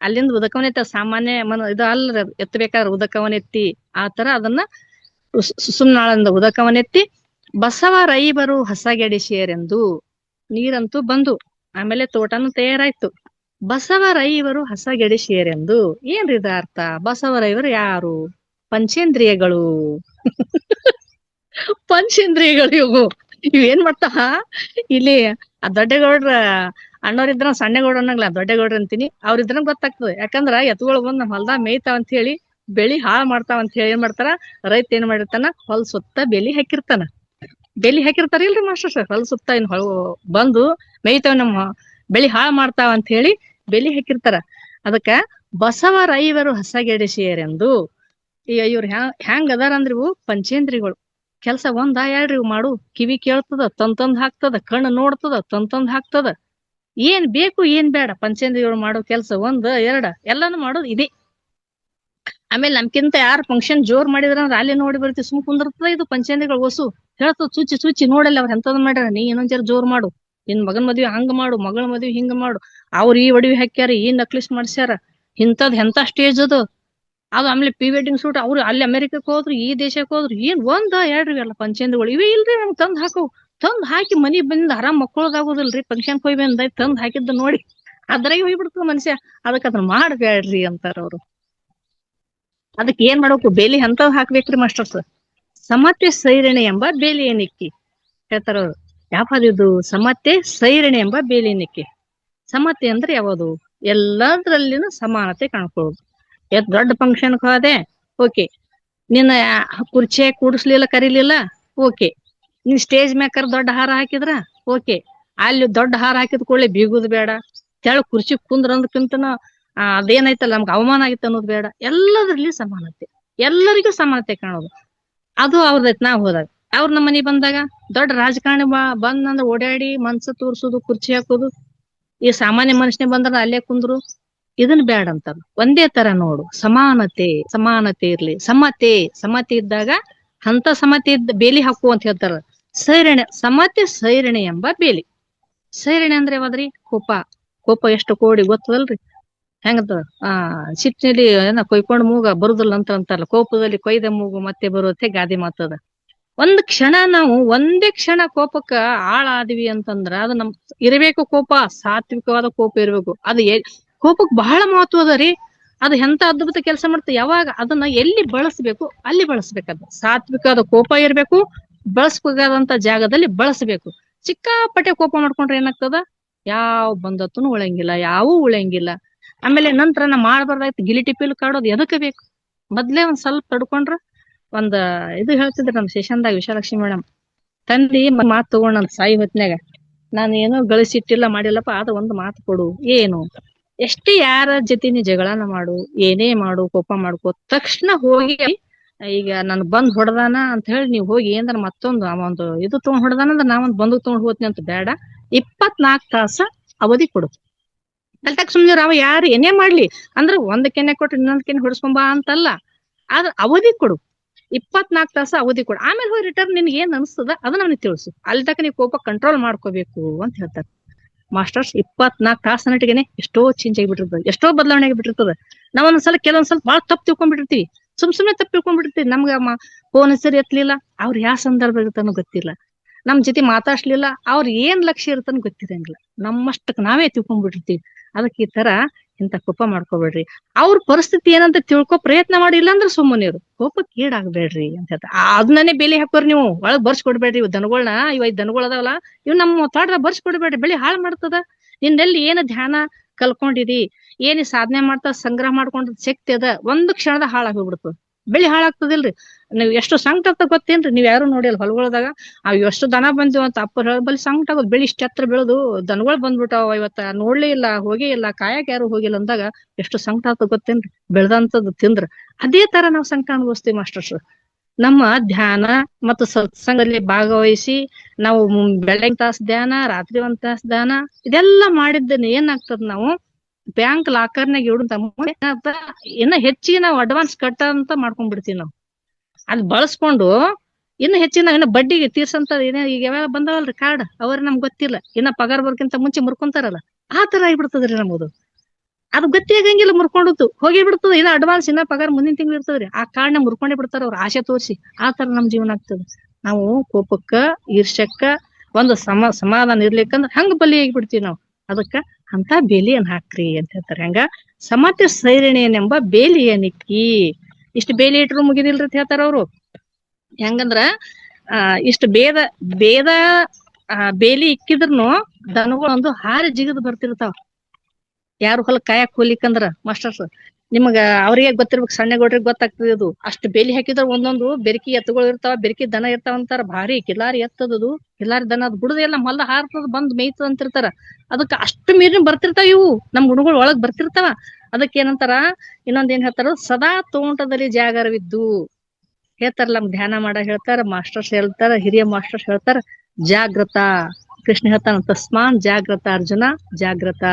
[SPEAKER 1] ಅಲ್ಲಿಂದ ಉದಕವನ್ನೆತ್ತ ಸಾಮಾನ್ಯ ಇದು ಅಲ್ಲ, ಎತ್ತಬೇಕಾದ್ರೆ ಉದಕವನ್ನೆತ್ತಿ ಆ ತರ ಅದನ್ನ ಸುಷುಮ್ನಾಳದಿಂದ ಉದಕವನ್ನೆತ್ತಿ ಬಸವರೈವರು ಹಸಗೆಡಿಸಿಯರೆಂದು. ನೀರಂತೂ ಬಂದು, ಆಮೇಲೆ ತೋಟನು ತಯಾರಾಯ್ತು. ಬಸವರೈವರು ಹಸಗೆಡಿಸಿಯರೆಂದು. ಏನ್ರಿ ಇದ ಅರ್ಥ? ಬಸವರೈವರು ಯಾರು? ಪಂಚೇಂದ್ರಿಯಗಳು. ಪಂಚೇಂದ್ರಿಯಗಳು ಇವೇನ್ ಮಾಡ್ತಾವ ಇಲ್ಲಿ. ಆ ದೊಡ್ಡಗೌಡ್ರ ಅಣ್ಣವ್ರಿದ್ರ ಸಣ್ಣಗೌಡ್ರ ಅನ್ನಂಗ್ಲ, ದೊಡ್ಡಗೌಡ್ರ ಅಂತೀನಿ. ಅವ್ರಿದ್ರ ಗೊತ್ತಾಗ್ತದೆ. ಯಾಕಂದ್ರ ಎತ್ತುಗಳು ಬಂದ್ ನಮ್ ಹೊಲ್ದಾಗ ಮೇಯ್ತಾವ ಅಂತ ಹೇಳಿ, ಬೆಳಿ ಹಾಳು ಮಾಡ್ತಾವ ಅಂತ ಹೇಳಿ ಏನ್ ಮಾಡ್ತಾರ, ರೈತ ಏನ್ ಮಾಡಿರ್ತಾನ, ಹೊಲ್ ಸುತ್ತ ಬೆಲಿ ಹಾಕಿರ್ತಾನ. ಬೆಲಿ ಹಾಕಿರ್ತಾರ ಇಲ್ರಿ ಮಾಸ್ಟರ್ ಸರ್? ಹೊಲ್ ಸುತ್ತ ಏನ್ ಬಂದು ಮೇಯ್ತಾವ, ನಮ್ಮ ಬೆಳಿ ಹಾಳು ಮಾಡ್ತಾವ ಅಂತ ಹೇಳಿ ಬೆಲಿ ಹಾಕಿರ್ತಾರ. ಅದಕ್ಕ ಬಸವರೈವರು ಹಸಗೆಡಿಸಿಯರೆಂದು. ಈಗ ಇವ್ರು ಹ್ಯಾಂಗ್ ಅದಾರ ಅಂದ್ರ, ಇವು ಪಂಚೇಂದ್ರಿಗಳು. ಕೆಲ್ಸ ಒಂದ ಎರಡ್ರಿ ಮಾಡು. ಕಿವಿ ಕೇಳ್ತದ, ತಂದ್ ಹಾಕ್ತದ. ಕಣ್ಣು ನೋಡ್ತದ, ತಂದ್ ಹಾಕ್ತದ. ಏನ್ ಬೇಕು ಏನ್ ಬೇಡ ಪಂಚೇಂದ್ರಿಗಳು ಮಾಡೋ ಕೆಲ್ಸ 1 2 ಎಲ್ಲಾನು ಮಾಡೋದು ಇದೆ. ಆಮೇಲೆ ನಮ್ಕಿಂತ ಯಾರು ಫಂಕ್ಷನ್ ಜೋರ್ ಮಾಡಿದ್ರ ಅಂದ್ರೆ ಅಲ್ಲಿ ನೋಡಿ ಬರ್ತೀವಿ, ಸುಮ್ ಕುಂದಿರ್ತದ. ಇದು ಪಂಚೇಂದ್ರಿಗಳು ಹೊಸು ಹೇಳ್ತದ, ಚುಚ್ಚಿ ನೋಡಲ್ಲ ಅವ್ರ ಎಂತದ್ ಮಾಡ್ಯಾರ. ನೀ ಇನ್ನೊಂದ್ ಜರ ಜೋರ್ ಮಾಡು, ನಿನ್ ಮಗನ್ ಮದ್ವಿ ಹಂಗ ಮಾಡು, ಮಗಳ ಮದ್ವಿ ಹಿಂಗ ಮಾಡು. ಅವ್ರ ಈ ಒಡವಿ ಹಾಕ್ಯಾರ, ಈ ನಕ್ಲಿಸ್ ಮಾಡ್ಸ್ಯಾರ, ಇಂಥದ್ ಎಂತ ಸ್ಟೇಜ್ ಅದು. ಆಮೇಲೆ ಪ್ರೀ ವೆಡ್ಡಿಂಗ್ ಶೂಟ್. ಅವ್ರು ಅಲ್ಲಿ ಅಮೆರಿಕಕ್ಕೆ ಹೋದ್ರು, ಈ ದೇಶಕ್ಕೆ ಹೋದ್ರು. ಏನ್ 1 2 ಎಲ್ಲ ಪಂಚೇಂದ್ರಿಗಳು ಇವೇ ಇಲ್ರಿ. ನಮ್ಗ್ ತಂದ್ ಹಾಕವು. ತಂದ್ ಹಾಕಿ ಮನಿ ಬಂದ್ ಆರಾಮ್ ಮಕ್ಕಳೋದಾಗೋದಿಲ್ರಿ. ಫಂಕ್ಷನ್ ಹೋಯ್ ಬಂದ ತಂದ್ ಹಾಕಿದ್ದು ನೋಡಿ ಅದ್ರಾಗ ಹೋಗ್ಬಿಡ್ತದ ಮನುಷ್ಯ. ಅದಕ್ಕೆ ಅದನ್ನ ಮಾಡ್ಬ್ಯಾಡ್ರಿ ಅಂತಾರ ಅವ್ರು. ಅದಕ್ಕೆ ಏನ್ ಮಾಡ್ಬೇಕು, ಬೇಲಿ ಅಂತವ್ ಹಾಕ್ಬೇಕ್ರಿ ಮಾಸ್ಟರ್ಸ್. ಸಮತೆ ಸೈರಣೆ ಎಂಬ ಬೇಲಿಯನ್ನಿಕ್ಕಿ ಹೇಳ್ತಾರ ಅವ್ರು. ಯಾವ್ದು ಸಮತೆ ಸೈರಣೆ ಎಂಬ ಬೇಲಿಯನ್ನಿಕ್ಕಿ. ಸಮತೆ ಅಂದ್ರೆ ಯಾವುದು? ಎಲ್ಲದ್ರಲ್ಲಿನೂ ಸಮಾನತೆ ಕಾಣ್ಕೊಳ್ಳೋದು. ದೊಡ್ಡ ಫಂಕ್ಷನ್ ಹೋದೆ, ಓಕೆ. ನಿನ್ನ ಕುರ್ಚಿ ಕೂಡಿಸ್ಲಿಲ್ಲ, ಕರೀಲಿಲ್ಲ, ಓಕೆ. ನೀನ್ ಸ್ಟೇಜ್ ಮ್ಯಾಕರ್ ದೊಡ್ಡ ಹಾರ ಹಾಕಿದ್ರ ಓಕೆ. ಅಲ್ಲಿ ದೊಡ್ಡ ಹಾರ ಹಾಕಿದ ಕೂಡಲೇ ಬೀಗುದು ಬೇಡ. ತೆಳಗ್ ಕುರ್ಚಿ ಕುಂದ್ರ ಅಂದಕ್ಕಿಂತನ ಅದೇನೈತಲ್ಲ ನಮ್ಗೆ ಅವಮಾನ ಆಗಿತ್ತು ಅನ್ನೋದು ಬೇಡ. ಎಲ್ಲದ್ರಲ್ಲಿ ಸಮಾನತೆ. ಎಲ್ಲರಿಗೂ ಸಮಾನತೆ ಕಾಣೋದು. ಅದು ಅವ್ರದೈತ್ ನಾವ್ ಹೋದಾಗ. ಅವ್ರ ನಮ್ಮ ಮನೆಗ್ ಬಂದಾಗ ದೊಡ್ಡ ರಾಜಕಾರಣಿ ಬಂದಂದ್ರ ಓಡಾಡಿ ಮನ್ಸ ತೋರ್ಸುದು, ಕುರ್ಚಿ ಹಾಕೋದು. ಈ ಸಾಮಾನ್ಯ ಮನುಷ್ಯನೇ ಬಂದ್ರ ಅಲ್ಲೇ ಕುಂದ್ರು. ಇದನ್ ಬ್ಯಾಡ ಅಂತಾರ. ಒಂದೇ ತರ ನೋಡು, ಸಮಾನತೆ ಇರ್ಲಿ, ಸಮತೆ ಇದ್ದಾಗ ಅಂತ ಸಮತೆ ಇದ್ದ ಬೇಲಿ ಹಾಕು ಅಂತ ಹೇಳ್ತಾರ. ಸಮತೆ ಎಂಬ ಬೇಲಿ. ಸೈರಣೆ ಅಂದ್ರೆ ಯಾವದ್ರಿ? ಕೋಪ ಎಷ್ಟು ಕೋಡಿ ಗೊತ್ತದಲ್ರಿ? ಹೆಂಗದ ಸಿಟ್ಟಿನಲ್ಲಿ ಕೊಯ್ಕೊಂಡ್ ಮೂಗ ಬರುದಿಲ್ಲ ಅಂತ ಅಂತಾರಲ್ಲ. ಕೋಪದಲ್ಲಿ ಕೊಯ್ದ ಮೂಗು ಮತ್ತೆ ಬರುತ್ತೆ ಗಾದೆ ಮಾತದ. ಒಂದೇ ಕ್ಷಣ ಕೋಪಕ್ಕ ಆಳಾದ್ವಿ ಅಂತಂದ್ರ ಅದು ನಮ್ ಇರಬೇಕು. ಕೋಪ ಸಾತ್ವಿಕವಾದ ಕೋಪ ಇರ್ಬೇಕು. ಅದು ಕೋಪಕ್ ಬಹಳ ಮಹತ್ವ ಅದ ರೀ. ಅದು ಎಂತ ಅದ್ಭುತ ಕೆಲಸ ಮಾಡ್ತದೆ. ಯಾವಾಗ ಅದನ್ನ ಎಲ್ಲಿ ಬಳಸ್ಬೇಕು ಅಲ್ಲಿ ಬಳಸ್ಬೇಕದ. ಸಾತ್ವಿಕವಾದ ಕೋಪ ಇರ್ಬೇಕು, ಬಳಸ್ಬೇಕಾದಂತ ಜಾಗದಲ್ಲಿ ಬಳಸ್ಬೇಕು. ಸಿಕ್ಕಾಪಟ್ಟೆ ಕೋಪ ಮಾಡ್ಕೊಂಡ್ರೆ ಏನಾಗ್ತದ? ಬಂದತ್ತೂ ಉಳಂಗಿಲ್ಲ, ಉಳಂಗಿಲ್ಲ. ಆಮೇಲೆ ನಂತರ ನಾ ಮಾಡ್ಬಾರ್ದಾಯ್ತು ಗಿಲಿಟಿ ಪೀಲ್ ಕಾಡೋದು ಎದಕ್ಕೆ ಬೇಕು? ಮೊದ್ಲೇ ಒಂದ್ ಸ್ವಲ್ಪ ತಡ್ಕೊಂಡ್ರ ಇದು ಹೇಳ್ತಿದ್ರಿ ನಮ್ ಸೆಷನ್ದಾಗ ವಿಶಾಲಕ್ಷ್ಮಿ ಮೇಡಮ್. ತಂದಿ ಮಾತು ತಗೊಂಡ್ ಸಾಯಿ ಹೊತ್ನ್ಯಾಗ ನಾನು ಏನೋ ಗಳಿಸಿಟ್ಟಿಲ್ಲ ಮಾಡಿಲ್ಲಪ್ಪ, ಆದ ಒಂದು ಮಾತು ಕೊಡು. ಏನು? ಎಷ್ಟೇ ಯಾರ ಜೊತೆ ನೀ ಜಗಳನ ಮಾಡು, ಏನೇ ಮಾಡು, ಕೋಪ ಮಾಡ್ಕೋ, ತಕ್ಷಣ ಹೋಗಿ ಈಗ ನನ್ ಬಂದ್ ಹೊಡೆದಾನ ಅಂತ ಹೇಳಿ ನೀವ್ ಹೋಗಿ ಏನಾರ ಮತ್ತೊಂದು ಒಂದು ಇದು ತಗೊಂಡ್ ಹೊಡೆದಾನ ಅಂದ್ರೆ ನಾವೊಂದ್ ಬಂದೂಕ್ ತಗೊಂಡ್ ಹೋಗ್ತೀನಿ ಅಂತ ಬೇಡ. 24 ತಾಸ ಅವಧಿ ಕೊಡು. ಅಲ್ತಕ್ ಸುಮ್ನೆ ಅವ ಯಾರು ಏನೇ ಮಾಡ್ಲಿ ಅಂದ್ರೆ ಒಂದ್ ಕೆನೆ ಕೊಟ್ಟು ಇನ್ನೊಂದ್ ಕೆನೆ ಹೊಡ್ಸ್ಕೊಂಬಾ ಅಂತಲ್ಲ. ಆದ್ರ ಅವಧಿ ಕೊಡು. 24 ತಾಸ ಅವಧಿ ಕೊಡು. ಆಮೇಲೆ ಹೋಗಿ ರಿಟರ್ನ್ ನಿನ್ಗೆ ಏನ್ ಅನ್ಸ್ತದ ಅದನ್ನ ನನಗೆ ತಿಳಿಸು. ಅಲ್ಲಿ ತಕ ನೀವು ಕೋಪ ಕಂಟ್ರೋಲ್ ಮಾಡ್ಕೋಬೇಕು ಅಂತ ಹೇಳ್ತಾರೆ ಮಾಸ್ಟರ್ಸ್. 24 ತಾಸನಟಿಗೆನೆ ಎಷ್ಟೋ ಚೇಂಜ್ ಆಗಿಬಿಟ್ಟಿರ್ತದೆ, ಎಷ್ಟೋ ಬದಲಾವಣೆ ಆಗಿಬಿಟ್ಟಿರ್ತದೆ. ನಾವೊಂದ್ಸಲ ಕೆಲವೊಂದ್ಸಲ ಬಾಳ ತಪ್ಪು ತಿಳ್ಕೊಂಡ್ಬಿಟ್ಟಿರ್ತೀವಿ. ಸುಮ್ನೆ ತಪ್ಪು ತಿಳ್ಕೊಂಡ್ಬಿಟ್ಟಿರ್ತೀವಿ. ನಮ್ಗ ಫೋನ್ ಹೆಸರು ಎತ್ತಲಿಲ್ಲ, ಅವ್ರು ಯಾವ ಸಂದರ್ಭ ಇರ್ತಾನೋ ಗೊತ್ತಿಲ್ಲ. ನಮ್ ಜೊತೆ ಮಾತಾಡ್ಸ್ಲಿಲ್ಲ, ಅವ್ರ ಏನ್ ಲಕ್ಷ್ಯ ಇರ್ತಾನೋ ಗೊತ್ತಿರಂಗಿಲ್ಲ. ನಮ್ಮಷ್ಟಕ್ ನಾವೇ ತಿಳ್ಕೊಂಡ್ಬಿಟ್ಟಿರ್ತೀವಿ. ಅದಕ್ಕೆ ಈ ತರ ಇಂತ ಕೋಪ ಮಾಡ್ಕೋಬೇಡ್ರಿ. ಅವ್ರ ಪರಿಸ್ಥಿತಿ ಏನಂತ ತಿಳ್ಕೊ ಪ್ರಯತ್ನ ಮಾಡಿಲ್ಲ ಅಂದ್ರೆ ಸುಮ್ಮನೆ ಇರು. ಕೋಪಕ್ಕೆ ಈಡಾಗಬೇಡ್ರಿ ಅಂತ ಹೇಳ್ತಾರೆ. ಅದನ್ನೇ ಬೇಲಿ ಹಾಕೋರಿ ನೀವು. ಒಳಗ್ ಬರ್ಸ್ಕೊಡ್ಬೇಡ್ರಿ. ಇವ್ ದನಗಳನ್ನ, ಇವ್ 5 ದನಗಳು ಅದಾವಲ್ಲ, ಇವ್ ನಮ್ಮ ತೋಟದಾಗ ಬರ್ಸ್ಕೊಡ್ಬೇಡ್ರಿ. ಬೆಳಿ ಹಾಳು ಮಾಡ್ತದ. ನಿನ್ನೆಲ್ಲಿ ಏನ್ ಧ್ಯಾನ ಕಲ್ಕೊಂಡಿದಿ, ಏನ್ ಸಾಧನೆ ಮಾಡ್ತಾ ಸಂಗ್ರಹ ಮಾಡ್ಕೊಂಡ್ ಶಕ್ತಿ ಅದ, ಒಂದು ಕ್ಷಣದ ಹಾಳಾಗಿ ಹೋಗ್ಬಿಡ್ತದ. ಬೆಳಿ ಹಾಳಾಗ್ತದಿಲ್ರಿ. ನೀವ್ ಎಷ್ಟು ಸಂಕಟ ಆಗ್ತದ ಗೊತ್ತೇನ್ರಿ? ನೀವ್ ಯಾರು ನೋಡಿಲ್ಲ ಹೊಲಗೊಳದಾಗ ಎಷ್ಟು ದನ ಬಂದಿವ್ ಅಂತ ಅಪ್ಪ ಬಲಿ ಸಂಕಟ ಆಗೋದು. ಬೆಳಿ ಇಷ್ಟ ಹತ್ರ ಬೆಳೆದು ದನಗಳು ಬಂದ್ಬಿಟ್ಟಾವ, ಇವತ್ತ ನೋಡ್ಲೇ ಇಲ್ಲ, ಹೋಗೇ ಇಲ್ಲ, ಕಾಯಕ್ ಯಾರು ಹೋಗಿಲ್ಲ ಅಂದಾಗ ಎಷ್ಟು ಸಂಕಟ ಆಗ್ತದ ಗೊತ್ತೇನ್ರಿ? ಬೆಳ್ದಂತದ್ದು ತಿಂದ್ರ. ಅದೇ ತರ ನಾವ್ ಸಂಕಟ ಅನುಭವಿಸ್ತೀವಿ ಮಾಸ್ಟರ್ಸ್. ನಮ್ಮ ಧ್ಯಾನ ಮತ್ತು ಸತ್ಸಂಗದಲ್ಲಿ ಭಾಗವಹಿಸಿ ನಾವು ಬೆಳಗ್ಗೆ ತಾಸು ಧ್ಯಾನ, ರಾತ್ರಿ 1 ತಾಸು ಧ್ಯಾನ, ಇದೆಲ್ಲಾ ಮಾಡಿದ್ದನ್ನ ಏನಾಗ್ತದ? ನಾವು ಬ್ಯಾಂಕ್ ಲಾಕರ್ನಾಗ ಇನ್ನ ಹೆಚ್ಚಿಗೆ ನಾವು ಅಡ್ವಾನ್ಸ್ ಕಟ್ಟ ಅಂತ ಮಾಡ್ಕೊಂಡ್ಬಿಡ್ತೀವಿ. ನಾವು ಅದ್ ಬಳಸ್ಕೊಂಡು ಇನ್ನು ಹೆಚ್ಚಿನ ನಾವ್ ಇನ್ನ ಬಡ್ಡಿಗೆ ತೀರ್ಸಂತ ಈಗ ಯಾವಾಗ ಬಂದವಲ್ರಿ ಕಾರ್ಡ್, ಅವ್ರ ನಮ್ಗೆ ಗೊತ್ತಿಲ್ಲ. ಇನ್ನ ಪಗಾರ ಬರ್ಕಿಂತ ಮುಂಚೆ ಮುರ್ಕೊಂತಾರಲ್ಲ, ಆ ತರ ಆಗಿಬಿಡ್ತದ್ರಿ ನಮ್ಮದು. ಅದು ಗತಿ ಆಗಂಗಿಲ್ಲ, ಮುರ್ಕೊಂಡದ್ದು ಹೋಗಿ ಬಿಡ್ತದ. ಇನ್ನ ಅಡ್ವಾನ್ಸ್ ಇನ್ನ ಪಗಾರ ಮುಂದಿನ ತಿಂಗಳು ಇರ್ತದ್ರಿ. ಆ ಕಾರ್ಡ್ನ ಮುರ್ಕೊಂಡೇ ಬಿಡ್ತಾರ ಅವ್ರು, ಆಸೆ ತೋರಿಸಿ. ಆ ತರ ನಮ್ ಜೀವನ ಆಗ್ತದ. ನಾವು ಕೋಪಕ್ಕ, ಈರ್ಷಕ್ಕ ಒಂದು ಸಮಾಧಾನ ಇರ್ಲಿಕ್ಕಂದ್ರ ಹಂಗ ಬಲಿ ಆಗಿಬಿಡ್ತೀವಿ ನಾವು. ಅದಕ್ಕ ಅಂತ ಬೇಲಿಯನ್ನ ಹಾಕ್ರಿ ಅಂತ ಹೇಳ್ತಾರೆ. ಹಂಗ ಸಮತೆ ಸೈರಣೆಯನೆಂಬ ಬೇಲಿಯನಿಕ್ಕಿ. ಇಷ್ಟು ಬೇಲಿ ಇಟ್ರು ಮುಗಿದಿಲ್ರಿ ಅಂತ ಹೇಳ್ತಾರ ಅವ್ರು. ಹೆಂಗಂದ್ರ ಇಷ್ಟು ಬೇದ ಬೇಲಿ ಇಕ್ಕಿದ್ರುನು ದನಗಳೊಂದು ಹಾರಿ ಜಿಗಿದು ಬರ್ತಿರ್ತಾವ. ಯಾರು ಹೊಲ ಕಾಯಕ್ ಹೋಗ್ಲಿಕ್ಕಂದ್ರ ಮಾಸ್ಟರ್ಸ್ ನಿಮಗ ಅವ್ರಿಗೆ ಗೊತ್ತಿರ್ಬೇಕು, ಸಣ್ಣಗೌಡ್ರಿಗೆ ಗೊತ್ತಾಗ್ತದೆ. ಅದು ಅಷ್ಟು ಬೇಲಿ ಹಾಕಿದ್ರ ಒಂದೊಂದು ಬೆರ್ಕಿ ಎತ್ತುಗಳು ಇರ್ತಾವ, ಬೆರ್ಕಿ ದನ ಇರ್ತಾವ ಅಂತಾರ. ಭಾರಿ ಕಿಲಾರಿ ಎತ್ತದದು, ಕಿಲಾರಿ ದನ ಅದು ಗುಡದ ಎಲ್ಲ ಮಲ್ದ ಹಾರ್ತದ, ಬಂದ್ ಮೇಯ್ತದ ಅಂತಿರ್ತಾರ. ಅದಕ್ಕ ಅಷ್ಟು ಮೀರಿನ ಬರ್ತಿರ್ತಾವ ಇವು, ನಮ್ ಗುಣಗಳು ಒಳಗ್ ಬರ್ತಿರ್ತಾವ. ಅದಕ್ಕೆ ಏನಂತಾರ, ಇನ್ನೊಂದ್ ಏನ್ ಹೇಳ್ತಾರ, ಸದಾ ತೋಂಟದಲ್ಲಿ ಜಾಗರವಿದ್ದು ಹೇಳ್ತಾರಲ್ಲ. ನಮ್ ಧ್ಯಾನ ಮಾಡ ಹೇಳ್ತಾರ, ಮಾಸ್ಟರ್ಸ್ ಹೇಳ್ತಾರ, ಹಿರಿಯ ಮಾಸ್ಟರ್ಸ್ ಹೇಳ್ತಾರ, ಜಾಗೃತ. ಕೃಷ್ಣ ಹೇಳ್ತಾನ, ತಸ್ಮಾನ್ ಜಾಗೃತ ಅರ್ಜುನ ಜಾಗೃತ.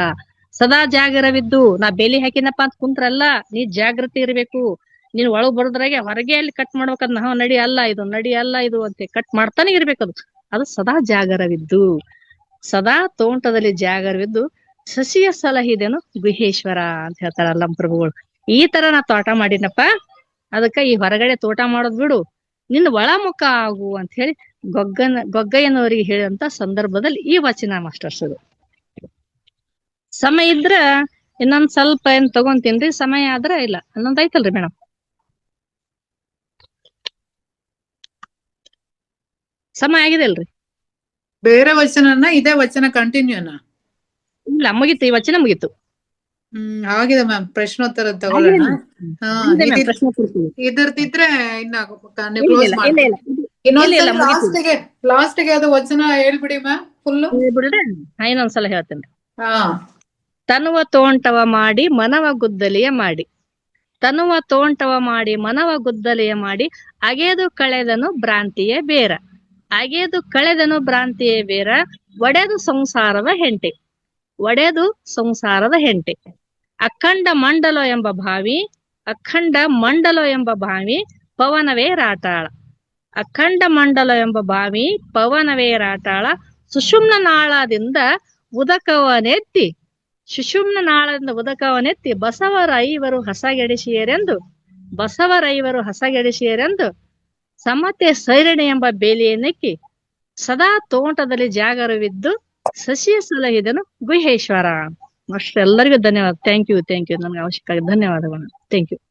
[SPEAKER 1] ಸದಾ ಜಾಗರವಿದ್ದು. ನಾ ಬೇಲಿ ಹಾಕಿನಪ್ಪ ಅಂತ ಕುಂತ್ರಲ್ಲ, ನೀ ಜಾಗೃತಿ ಇರ್ಬೇಕು. ನೀನ್ ಒಳಗ್ ಬರೋದ್ರಾಗೆ ಹೊರಗೆ ಅಲ್ಲಿ ಕಟ್ ಮಾಡ್ಬೇಕದ್. ನಾವು ನಡಿ ಅಲ್ಲ ಇದು, ನಡಿ ಅಲ್ಲ ಇದು ಅಂತ ಕಟ್ ಮಾಡ್ತಾನೆ ಇರ್ಬೇಕದು. ಅದು ಸದಾ ಜಾಗರವಿದ್ದು. ಸದಾ ತೋಂಟದಲ್ಲಿ ಜಾಗರವಿದ್ದು ಸಸಿಯ ಸಲಹಿದೇನು ಗುಹೇಶ್ವರ ಅಂತ ಹೇಳ್ತಾರ ಅಲ್ಲಂ ಪ್ರಭುಗಳು. ಈ ತರ ನಾ ತೋಟ ಮಾಡಿನಪ್ಪ, ಅದಕ್ಕ ಈ ಹೊರಗಡೆ ತೋಟ ಮಾಡೋದ್ ಬಿಡು, ನಿನ್ನ ಒಳ ಮುಖ ಆಗು ಅಂತ ಹೇಳಿ ಗೊಗ್ಗಯ್ಯನವರಿಗೆ ಹೇಳಿದಂತ ಸಂದರ್ಭದಲ್ಲಿ ಈ ವಚನ ಮಾಸ್ಟರ್ಸ್. ಅದು ಸಮಯ ಇದ್ರ ಇನ್ನೊಂದ್ ಸ್ವಲ್ಪ ಏನ್ ತಗೊಂತೀನ್ರಿ, ಸಮಯ ಆದ್ರ ಇಲ್ಲ. ಇನ್ನೊಂದ್ ಐತಲ್ರಿ ಮೇಡಮ್? ಸಮಯ ಆಗಿದೆ ಅಲ್ರಿ?
[SPEAKER 2] ಬೇರೆ ವಚನನ ಇದೇ ವಚನ ಕಂಟಿನ್ಯೂನಾ?
[SPEAKER 1] ಇಲ್ಲ, ಮುಗೀತು. ಈ ವಚನ ಮುಗೀತು.
[SPEAKER 2] ಆಗಿದೆ ಮ್ಯಾಮ್. ಪ್ರಶ್ನೋತ್ತರ ತಗೊಳ್ಳೋಣ. ಇದರ್ದಿದ್ರೆ ಇನ್ನ ಕ್ಲೋಸ್ ಮಾಡಿ. ಇನ್ನೊಂದ್ಸಲ ಲಾಸ್ಟ್ಗೆ ಅದು ವಚನ ಹೇಳ್ಬಿಡಿ ಮ್ಯಾಮ್ ಫುಲ್.
[SPEAKER 1] ಇನ್ನೊಂದ್ಸಲ ಹೇಳ್ತೇನೆ. ತನುವ ತೋಂಟವ ಮಾಡಿ ಮನವ ಗುದ್ದಲಿಯ ಮಾಡಿ, ತನುವ ತೋಂಟವ ಮಾಡಿ ಮನವ ಗುದ್ದಲೆಯ ಮಾಡಿ ಅಗೆದು ಕಳೆದನು ಭ್ರಾಂತಿಯೇ ಬೇರ. ಅಗೆದು ಕಳೆದನು ಭ್ರಾಂತಿಯೇ ಬೇರ, ಒಡೆದು ಸಂಸಾರದ ಹೆಂಟೆ. ಒಡೆದು ಸಂಸಾರದ ಹೆಂಟೆ. ಅಖಂಡ ಮಂಡಲ ಎಂಬ ಭಾವಿ, ಅಖಂಡ ಮಂಡಲ ಎಂಬ ಭಾವಿ ಪವನವೇ ರಾಟಾಳ. ಅಖಂಡ ಮಂಡಲ ಎಂಬ ಭಾವಿ ಪವನವೇ ರಾಟಾಳ. ಸುಷುಮ್ನ ನಾಳದಿಂದ ಉದಕವನೆತ್ತಿ, ಸುಷುಮ್ನ ನಾಳದಿಂದ ಉದಕವನೆತ್ತಿ ಬಸವರೈವರು ಹಸಗೆಡಿಸಿಯರೆಂದು, ಬಸವರೈವರು ಹಸಗೆಡಿಸಿಯರೆಂದು ಸಮತೆ ಸೈರಣಿ ಎಂಬ ಬೇಲಿಯನ್ನೆಕ್ಕಿ ಸದಾ ತೋಟದಲ್ಲಿ ಜಾಗರವಿದ್ದು ಸಸಿಯ ಸಲಹಿದನು ಗುಹೇಶ್ವರ. ಅಷ್ಟೆಲ್ಲರಿಗೂ ಧನ್ಯವಾದ. ಥ್ಯಾಂಕ್ ಯು ನಮ್ಗೆ ಅವಶ್ಯಕ ಧನ್ಯವಾದಗಳು. Thank you.